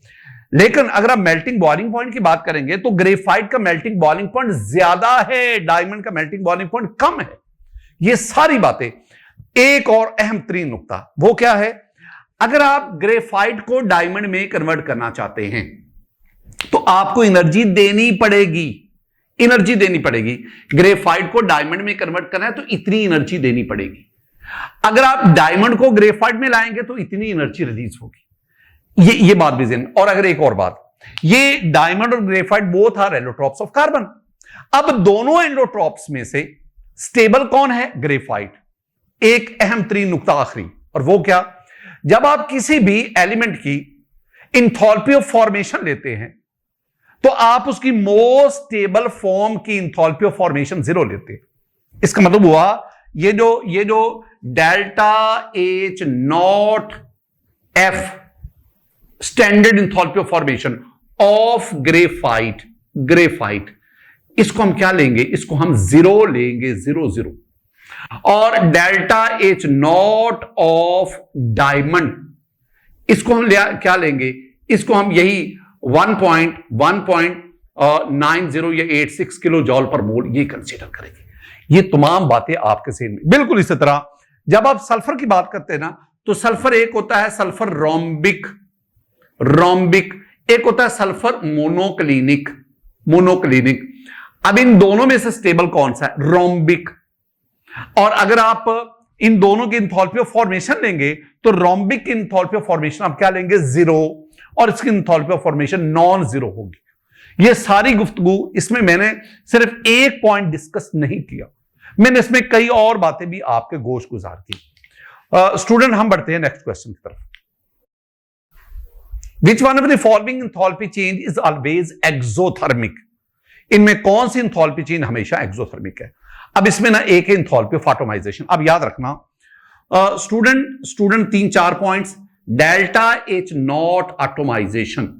लेकिन अगर आप मेल्टिंग बॉइलिंग पॉइंट की बात करेंगे, तो ग्रेफाइट का मेल्टिंग बॉइलिंग पॉइंट ज्यादा है, डायमंड का मेल्टिंग बॉइलिंग पॉइंट कम है। ये सारी बातें। एक और अहम तरीन नुकता, वो क्या है, अगर आप ग्रेफाइट को डायमंड में कन्वर्ट करना चाहते हैं, तो आपको एनर्जी देनी पड़ेगी। ग्रेफाइट को डायमंड में कन्वर्ट करना है तो इतनी एनर्जी देनी पड़ेगी। अगर आप डायमंड को ग्रेफाइट में लाएंगे तो इतनी एनर्जी रिलीज होगी। ये बात भी ज़हन। और अगर एक और बात, ये डायमंड और graphite both are allotropes of carbon. अब दोनों एलोट्रोप्स में से स्टेबल कौन है, ग्रेफाइट। एक अहम तरीन नुकता आखिरी, और वो क्या, जब आप किसी भी एलिमेंट की इंथैल्पी ऑफ फॉर्मेशन लेते हैं, तो आप उसकी मोस्ट स्टेबल फॉर्म की इंथैल्पी ऑफ फॉर्मेशन 0 लेते हैं। इसका मतलब हुआ ये जो delta H not F standard enthalpy of formation of graphite, इसको हम क्या लेंगे, इसको हम 0 लेंगे, 0 और delta H not of diamond, इसको हम क्या लेंगे, इसको हम यही 1.90 या 86 किलो जॉल पर मोल ये कंसीडर करेंगे। ये तमाम बातें आपके सेहन में। बिल्कुल इसी तरह जब आप सल्फर की बात करते हैं ना, तो सल्फर एक होता है सल्फर रोम्बिक, एक होता है सल्फर मोनोक्लिनिक। अब इन दोनों में से स्टेबल कौन सा है, रोम्बिक। और अगर आप इन दोनों की इंथैल्पी ऑफ फॉर्मेशन लेंगे तो रोम्बिक की इंथैल्पी ऑफ फॉर्मेशन आप क्या लेंगे, 0, और इसकी enthalpy of formation non zero होगी। ये सारी गुफ्तगू, इसमें मैंने सिर्फ एक पॉइंट डिस्कस नहीं किया, मैंने इसमें कई और बातें भी आपके गोश गुजार की। स्टूडेंट हम बढ़ते हैं नेक्स्ट क्वेश्चन की तरफ। Which one of the following enthalpy change is always exothermic? इनमें कौन सी इंथैल्पी चेंज हमेशा एक्सोथर्मिक है? अब इसमें ना एक है इंथैल्पी ऑफ एटमाइजेशन। अब याद रखना student 3-4 points. Delta H naught atomization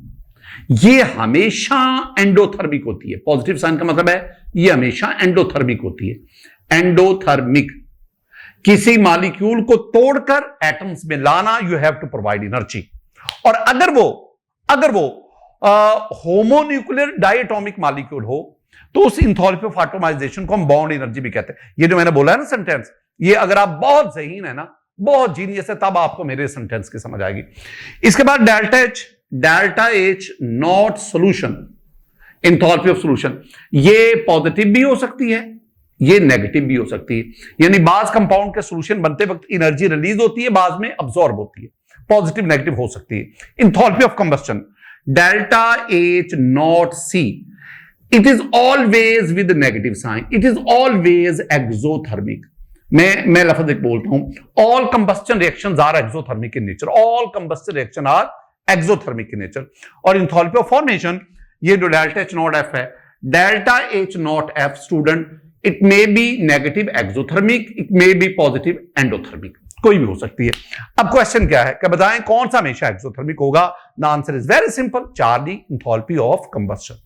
ये हमेशा एंडोथर्मिक होती है। पॉजिटिव साइन का मतलब है ये हमेशा एंडोथर्मिक होती है। एंडोथर्मिक, किसी मॉलिक्यूल को तोड़कर एटम्स में लाना, you have to provide energy. और अगर वो होमोन्यूक्लियर डायटोमिक मॉलिक्यूल हो तो उस इंथैल्पी ऑफ एटमाइजेशन को हम बॉन्ड एनर्जी भी कहते हैं। ये जो मैंने बोला है ना सेंटेंस, ये अगर आप बहुत ज़हीन है ना, बहुत जीनियस है, तब आपको मेरे सेंटेंस की समझ आएगी। इसके बाद delta H not solution, enthalpy of solution ये पॉजिटिव भी हो सकती है, ये नेगेटिव भी हो सकती है। यानी बाज कंपाउंड के सॉल्यूशन बनते वक्त एनर्जी रिलीज होती है, बाद में अब्सॉर्ब होती है, पॉजिटिव नेगेटिव हो सकती है। Enthalpy of combustion delta H naught C, it is always with negative sign, it is always exothermic. मैं लफ्ज एक बोलता हूं, all combustion reactions are exothermic in nature, all combustion reaction are exothermic in nature. और enthalpy of formation ये जो delta H naught F है, delta H naught F student, it may be negative exothermic, it may be positive endothermic, कोई भी हो सकती है। अब क्वेश्चन क्या है कि बताएं कौन सा हमेशा एक्सोथर्मिक होगा? The answer is very simple, Charlie, enthalpy of combustion.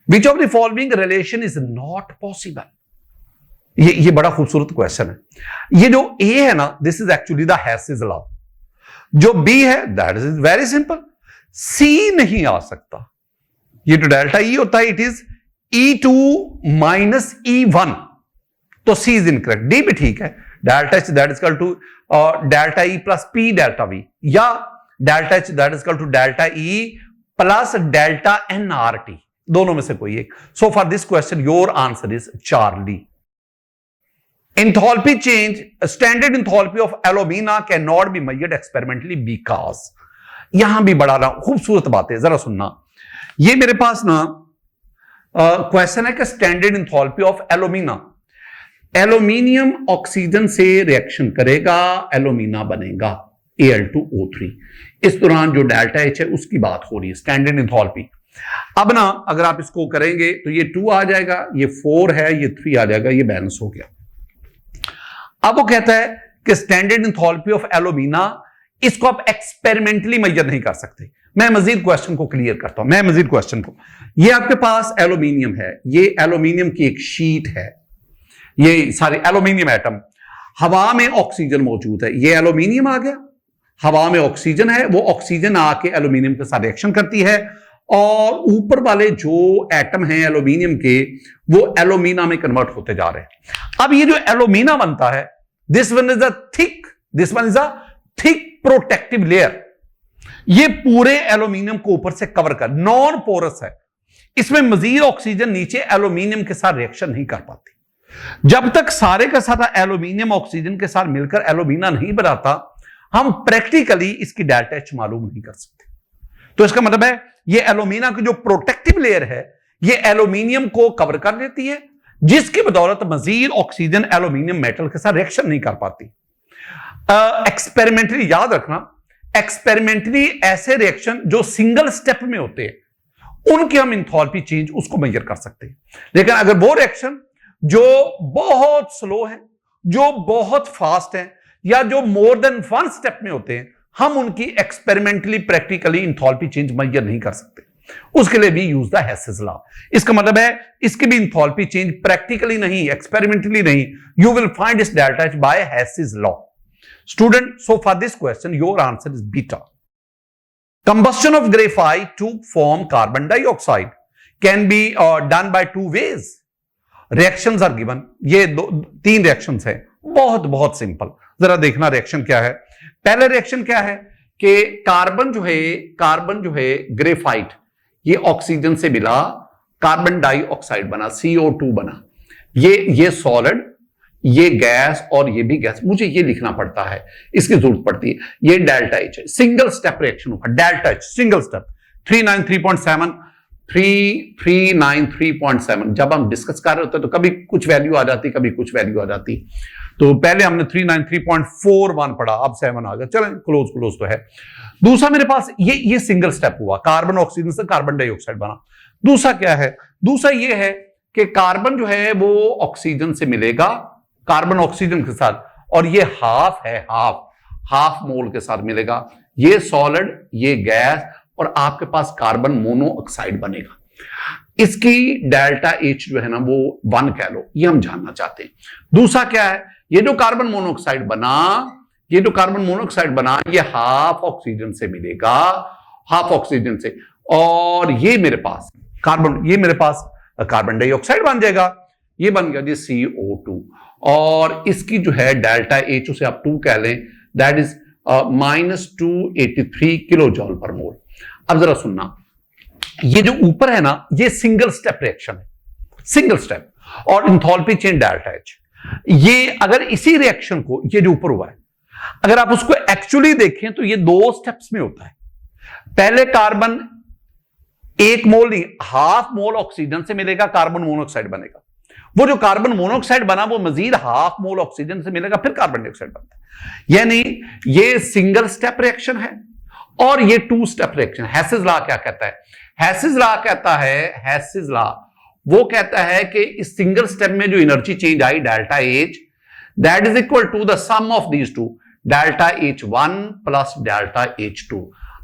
Which of the following relation is not possible? ये बड़ा खूबसूरत क्वेश्चन है। ये जो ए है ना, this is actually the Hess's law. जो बी है that is very simple, C नहीं आ सकता। ये जो डेल्टा ई होता है, it is E2 minus E1, तो सी इज इनकरेक्ट। डी भी ठीक है, delta H that is to delta E plus P delta V, या delta H that is to delta E plus delta N R T, दोनों में से कोई एक। So for this question your answer is Charlie. Enthalpy change, standard enthalpy of alumina cannot be measured experimentally because, यहां भी बड़ा ना खूबसूरत बात है, जरा सुनना। ये मेरे पास ना क्वेश्चन है कि standard enthalpy of alumina, aluminium oxygen से रिएक्शन करेगा, एल्यूमिना बनेगा Al2O3। इस दौरान जो डेल्टा एच है उसकी बात हो रही है, स्टैंडर्ड इंथैल्पी। अब ना अगर आप इसको करेंगे तो ये 2 आ जाएगा, ये 4 है, ये 3 आ जाएगा, ये बैलेंस हो गया। अब वो कहता है कि स्टैंडर्ड इंथैल्पी ऑफ एल्यूमिना, इसको आप एक्सपेरिमेंटली मेजर नहीं कर सकते। मैं मजीद क्वेश्चन को क्लियर करता हूं, ये आपके पास एल्यूमिनियम है, ये एल्यूमिनियम की एक शीट है, ये सारे एल्यूमिनियम एटम, हवा में ऑक्सीजन मौजूद है, ये एल्यूमिनियम आ गया, हवा में ऑक्सीजन है, वो ऑक्सीजन आके एल्यूमिनियम के साथ रिएक्शन करती है, और ऊपर वाले जो एटम हैं एल्यूमिनियम के, वो एल्यूमिना में कन्वर्ट होते जा रहे हैं। अब ये जो एल्यूमिना बनता है, this one is a thick protective layer, ये पूरे एल्यूमिनियम को ऊपर से कवर कर, नॉन पोरस है, इसमें मजीद ऑक्सीजन नीचे एल्यूमिनियम के साथ रिएक्शन नहीं कर पाती। जब तक सारे का सारा एल्यूमिनियम ऑक्सीजन के साथ मिलकर एल्यूमिना नहीं बनाता, हम प्रैक्टिकली इसकी डेल्टा एच मालूम नहीं कर सकते। तो इसका मतलब है ये एल्यूमिना की जो प्रोटेक्टिव लेयर है, ये एल्यूमिनियम को कवर कर देती है, जिसकी बदौलत मजीद ऑक्सीजन एल्यूमिनियम मेटल के साथ रिएक्शन नहीं कर पाती। एक्सपेरिमेंटली याद रखना, एक्सपेरिमेंटली ऐसे रिएक्शन जो सिंगल स्टेप में होते हैं, उनकी हम इंथैल्पी चेंज उसको मेजर कर सकते हैं। लेकिन अगर वो रिएक्शन जो बहुत स्लो है, जो बहुत फास्ट है, या जो मोर देन 1 स्टेप में होते हैं, हम उनकी experimentally practically enthalpy change measure नहीं कर सकते। उसके लिए भी यूज द हेसिस लॉ। इसका मतलब है इसकी भी इंथैल्पी चेंज प्रैक्टिकली नहीं, एक्सपेरिमेंटली नहीं, you will find this delta H by Hess's law. Student, so for this question your answer is beta. Combustion of graphite to form carbon dioxide can be done by 2 ways। Reactions are given, ये 3 reactions है, बहुत simple. जरा देखना reaction क्या है। पहले reaction क्या है कि कार्बन जो है ग्रेफाइट, ये ऑक्सीजन से मिला, कार्बन डाइऑक्साइड बना, CO2 बना। ये सॉलिड, ये गैस और ये भी गैस, मुझे ये लिखना पड़ता है, इसकी जरूरत पड़ती है। ये डेल्टा एच है, सिंगल स्टेप रिएक्शन होगा, डेल्टा एच सिंगल स्टेप। 393.7 393.7 जब हम डिस्कस कर रहे होते तो कभी कुछ वैल्यू आ जाती, कभी कुछ वैल्यू आ जाती। तो पहले हमने 393.41 पढ़ा, अब 7 आ गया, चलें क्लोज तो है। दूसरा मेरे पास ये सिंगल स्टेप हुआ, कार्बन ऑक्सीजन से कार्बन डाइऑक्साइड बना। दूसरा क्या है? दूसरा ये है कि कार्बन जो है वो ऑक्सीजन से मिलेगा, कार्बन ऑक्सीजन के साथ, और ये हाफ है, हाफ मोल के साथ मिलेगा। ये सॉलिड, ये गैस, और आपके पास कार्बन मोनोऑक्साइड बनेगा। इसकी डेल्टा एच जो है ना वो 1 कह लो, ये हम जानना चाहते हैं। दूसरा क्या है? ये जो कार्बन मोनोऑक्साइड बना, ये हाफ ऑक्सीजन से मिलेगा, हाफ ऑक्सीजन से, और ये मेरे पास कार्बन डाइऑक्साइड बन जाएगा। ये बन गया जी CO2, और इसकी जो है डेल्टा एच उसे आप 2 कह लें, that is -283 kilo joule per मोल। अब जरा सुनना, ये जो ऊपर है ना, ये सिंगल स्टेप रिएक्शन है, सिंगल स्टेप, और इंथैल्पी चेंज डेल्टा एच। ये अगर इसी रिएक्शन को, ये जो ऊपर हुआ है, अगर आप उसको एक्चुअली देखें तो ये 2 स्टेप्स में होता है। पहले कार्बन 1 मोल नहीं, हाफ मोल ऑक्सीजन से मिलेगा, कार्बन मोनोऑक्साइड बनेगा। वो जो कार्बन मोनोऑक्साइड बना वो मजीद हाफ मोल ऑक्सीजन से मिलेगा, फिर कार्बन डाइऑक्साइड बनता है। यानी ये सिंगल स्टेप रिएक्शन है और ये 2 स्टेप रिएक्शन। हैसेस लॉ क्या कहता है? हैसेस लॉ वो कहता है कि इस सिंगल स्टेप में जो एनर्जी चेंज आई delta H, that is equal to the sum of these two, delta H1 plus delta H2।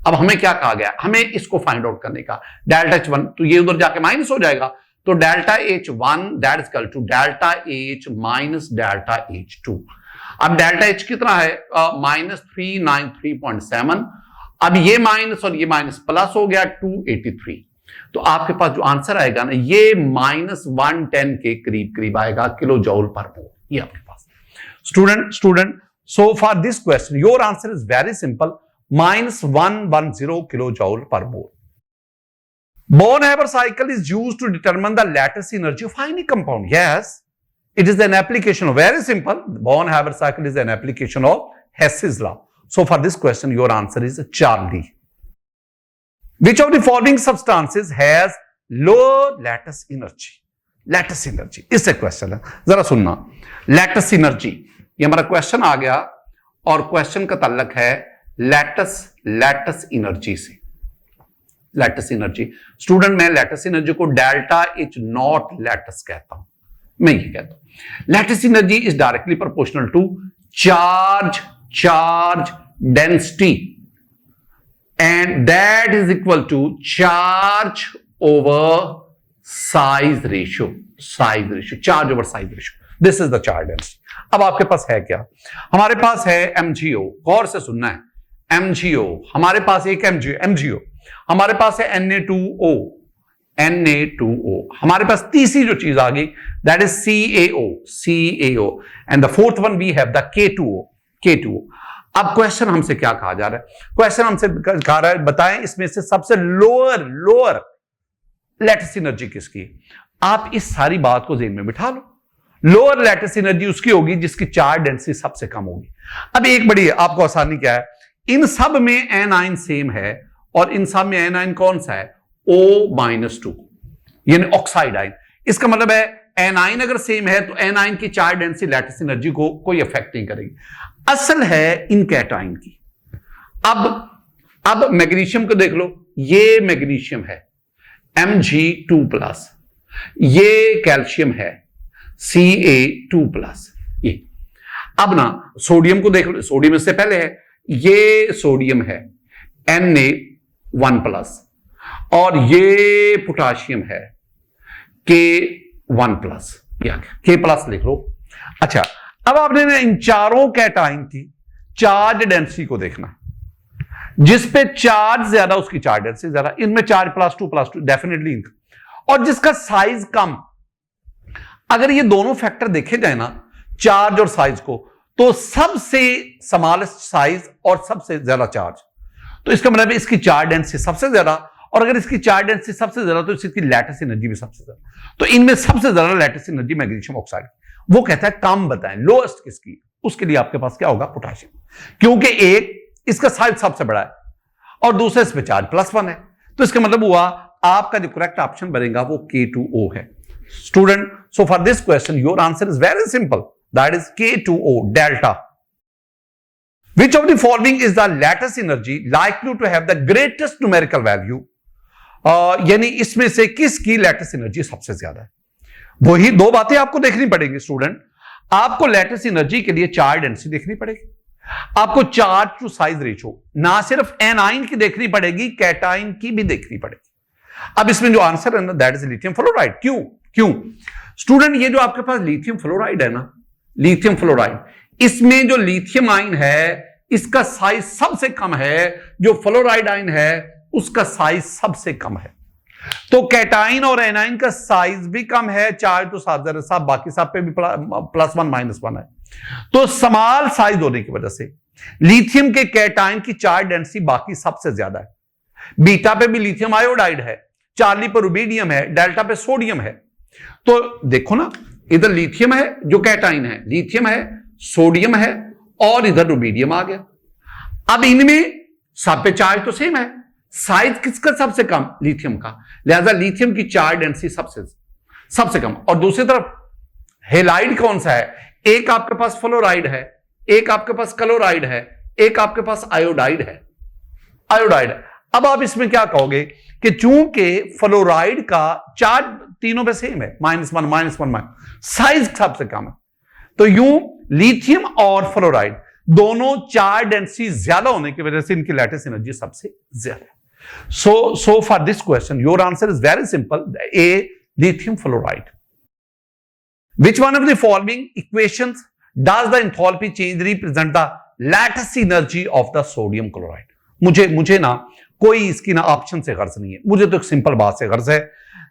अब हमें क्या कहा गया? हमें इसको फाइंड आउट करने का। डेल्टा H1 तो ये उधर जाके माइनस हो जाएगा, तो delta H1 that is equal to delta H minus delta H2। अब डेल्टा H कितना है? -393.7। अब ये माइनस और ये माइनस प्लस हो गया 283। तो आपके पास जो आंसर आएगा ना, ये -110 के करीब आएगा किलो जॉल पर मोल। ये आपके पास student, so for this question your answer is very simple, -110 kilojoule per mole. Born-Haber cycle is used to determine the lattice energy of any compound. Yes, it is an application of, very simple, Born-Haber cycle is an application of Hess's law. So for this question your answer is Charlie. Which of the following substances has lower lattice energy? Lattice energy इससे question है, जरा सुनना। Lattice energy, ये हमारा question आ गया, और question का ताल्लुक है लैटिस एनर्जी से। लैटिस एनर्जी स्टूडेंट, मैं लैटिस एनर्जी को डेल्टा H नॉट लैटिस कहता हूं। मैं ये कहता हूं lattice energy is directly proportional to charge density, and that is equal to charge over size ratio, charge over size ratio. This is the charge density. अब आपके पास है क्या? हमारे पास है MgO, गौर से सुनना है, MgO, हमारे पास एक MgO, हमारे पास है Na2O, हमारे पास तीसरी जो चीज आ गई that is CaO, and the fourth one we have the K2O। अब क्वेश्चन हमसे क्या कहा जा रहा है? क्वेश्चन हमसे कहा रहा है बताएं इसमें से सबसे लोअर लैटिस एनर्जी किसकी? आप इस सारी बात को ज़हन में बिठा लो। लोअर लैटिस एनर्जी उसकी होगी जिसकी चार्ज डेंसिटी सबसे कम होगी। अब एक बड़ी आपको आसानी क्या है, इन सब में एनाइन सेम है, और इन सब में एनाइन कौन सा है? O-2, यानी ऑक्साइड आयन। इसका मतलब है एनाइन अगर सेम है तो एनाइन की चार्ज डेंसिटी लैटिस एनर्जी को कोई इफेक्ट नहीं करेगी। असल है इन कैटाइन की। अब मैग्नीशियम को देख लो, ये मैग्नीशियम है Mg2+, ये कैल्शियम है Ca2+। ये अब ना सोडियम को देख लो, सोडियम इससे पहले है, ये सोडियम है Na1+, और ये पोटाशियम है K1+, क्या K+ लिख लो। अच्छा, अब आपने इन चारों कैटाइन की चार्ज डेंसिटी को देखना, जिस पे चार्ज ज्यादा उसकी चार्ज डेंसिटी ज्यादा, इनमें चार्ज +2 डेफिनेटली इनका, और जिसका साइज कम। अगर ये दोनों फैक्टर देखे जाए ना, चार्ज और साइज को, तो सबसे स्मॉलेस्ट साइज और सबसे ज्यादा चार्ज, तो इसका मतलब इसकी चार्ज डेंसिटी सबसे ज्यादा और अगर इसकी चार्ज डेंसिटी सबसे ज्यादा तो इसकी लैटिस एनर्जी भी सबसे ज्यादा। तो इनमें सबसे ज्यादा लैटिस एनर्जी मैग्नीशियम ऑक्साइड। वो कहता है काम बताएं लोएस्ट किसकी, उसके लिए आपके पास क्या होगा, पोटेशियम, क्योंकि एक इसका साइज सबसे बड़ा है और दूसरे इस पे चार्ज +1 है। तो इसका मतलब हुआ आपका जो करेक्ट ऑप्शन बनेगा वो K2O है। Student, so for this question your answer is very simple, that is K2O delta. Which of the following is the lattice energy likely to have the greatest numerical value? यानी इसमें से किसकी lattice energy सबसे ज्यादा है? वही दो बातें आपको देखनी पड़ेगी स्टूडेंट। आपको लैटिस एनर्जी के लिए चार्ज डेंसिटी देखनी पड़ेगी, आपको चार्ज टू साइज रेशो ना सिर्फ एनाइन की देखनी पड़ेगी, कैटाइन की भी देखनी पड़ेगी। अब इसमें जो आंसर है ना दैट इज लिथियम फ्लोराइड। क्यों स्टूडेंट, ये जो आपके पास लिथियम फ्लोराइड है ना, लिथियम फ्लोराइड, इसमें जो लिथियम आयन है इसका साइज सबसे कम है, जो फ्लोराइड आयन है उसका साइज सबसे कम है। तो कैटाइन और एनाइन का साइज भी कम है, चार्ज तो साथ बाकी सब पे भी +1 -1 है। तो स्मॉल साइज होने की वजह से लिथियम के कैटाइन की चार्ज डेंसिटी बाकी सबसे ज्यादा है। बीटा पे भी लिथियम आयोडाइड है, चार्ली पर रुबीडियम है, डेल्टा पे सोडियम है। तो देखो ना, इधर लिथियम है जो कैटाइन है, लिथियम है, सोडियम है और इधर रुबीडियम आ गया। अब इनमें सब पे चार्ज तो सेम है, साइज किसका सबसे कम, लिथियम का, लिहाजा लिथियम की चार्ज डेंसिटी सबसे कम। और दूसरी तरफ हेलाइड कौन सा है, एक आपके पास फ्लोराइड है, एक आपके पास क्लोराइड है, एक आपके पास आयोडाइड है। अब आप इसमें क्या कहोगे कि चूंकि फ्लोराइड का चार्ज तीनों पे सेम है, -1 साइज सबसे कम है, तो यूं लिथियम और फ्लोराइड दोनों चार्ज डेंसिटी ज्यादा होने की वजह से इनकी लैटिस एनर्जी सबसे ज्यादा है। सो for this question your answer is very simple, A lithium fluoride. Which one of the following equations does the enthalpy change represent the lattice energy of the sodium chloride? मुझे ना कोई इसकी ना option से गर्ज नहीं है, मुझे तो एक सिंपल बात से गर्ज है।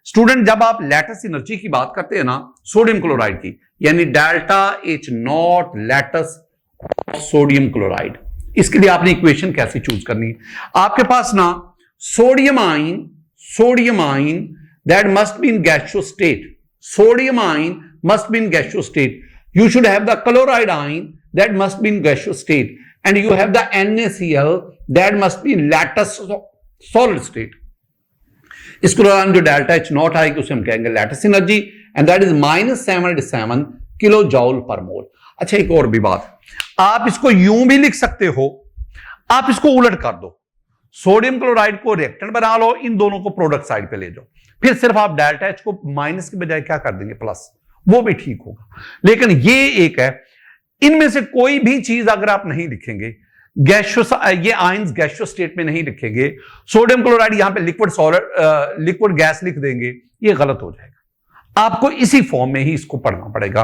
स्टूडेंट, जब आप लैटिस एनर्जी की बात करते हैं ना सोडियम क्लोराइड की, यानी delta H0 lattice sodium chloride, इसके लिए आपने इक्वेशन कैसे चूज करनी है? आपके पास ना sodium ion that must be in gaseous state. Sodium ion must be in gaseous state. You should have the chloride ion that must be in gaseous state, and you have the NaCl that must be in lattice solid state. इस chloride जो delta H0 आएगी उसे हम कहेंगे lattice energy, and that is -77 kilo joule per मोल। अच्छा, एक और भी बात, आप इसको यूं भी लिख सकते हो, आप इसको उलट कर दो, सोडियम क्लोराइड को रिएक्टेंट बना लो, इन दोनों को प्रोडक्ट साइड पे ले जाओ, फिर सिर्फ आप डेल्टा H को माइनस के बजाय क्या कर देंगे, प्लस, वो भी ठीक होगा। लेकिन ये एक है, इनमें से कोई भी चीज अगर आप नहीं लिखेंगे, गैसियस, ये आयंस गैसियस स्टेट में नहीं लिखेंगे, सोडियम क्लोराइड यहां पे लिक्विड गैस लिख देंगे, ये गलत हो जाएगा। आपको इसी फॉर्म में ही इसको पढ़ना पड़ेगा।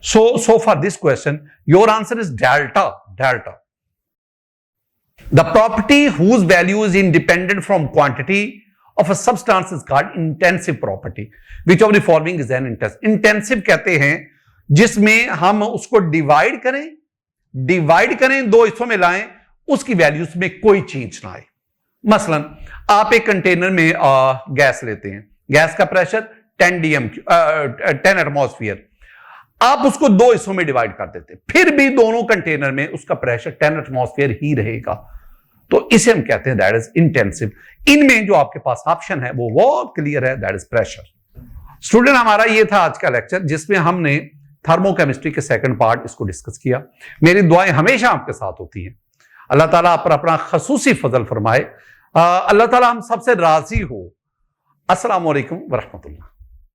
सो for this question your answer is delta. The property whose value is independent from quantity of a substance is called intensive property. Which of the following is an intensive? Intensive कहते हैं जिसमें हम उसको divide करें, दो हिस्सों में लाएं, उसकी वैल्यूज में कोई चेंज ना आए। मसलन आप एक कंटेनर में गैस लेते हैं, गैस का प्रेशर 10 एटमॉस्फेयर, आप उसको दो हिस्सों में डिवाइड कर देते, फिर भी दोनों कंटेनर में उसका प्रेशर 10 एटमॉस्फेयर ही रहेगा, तो इसे हम कहते हैं दैट इज इंटेंसिव। इनमें जो आपके पास ऑप्शन है वो बहुत क्लियर है, दैट इज प्रेशर। स्टूडेंट, हमारा ये था आज का लेक्चर जिसमें हमने थर्मोकेमिस्ट्री के सेकंड पार्ट इसको डिस्कस किया। मेरी दुआएं हमेशा आपके साथ होती हैं। अल्लाह ताला आप पर अपना खसूसी फजल फरमाए। अल्लाह ताला हम सबसे राजी हो। अस्सलाम वालेकुम व रहमतुल्लाह।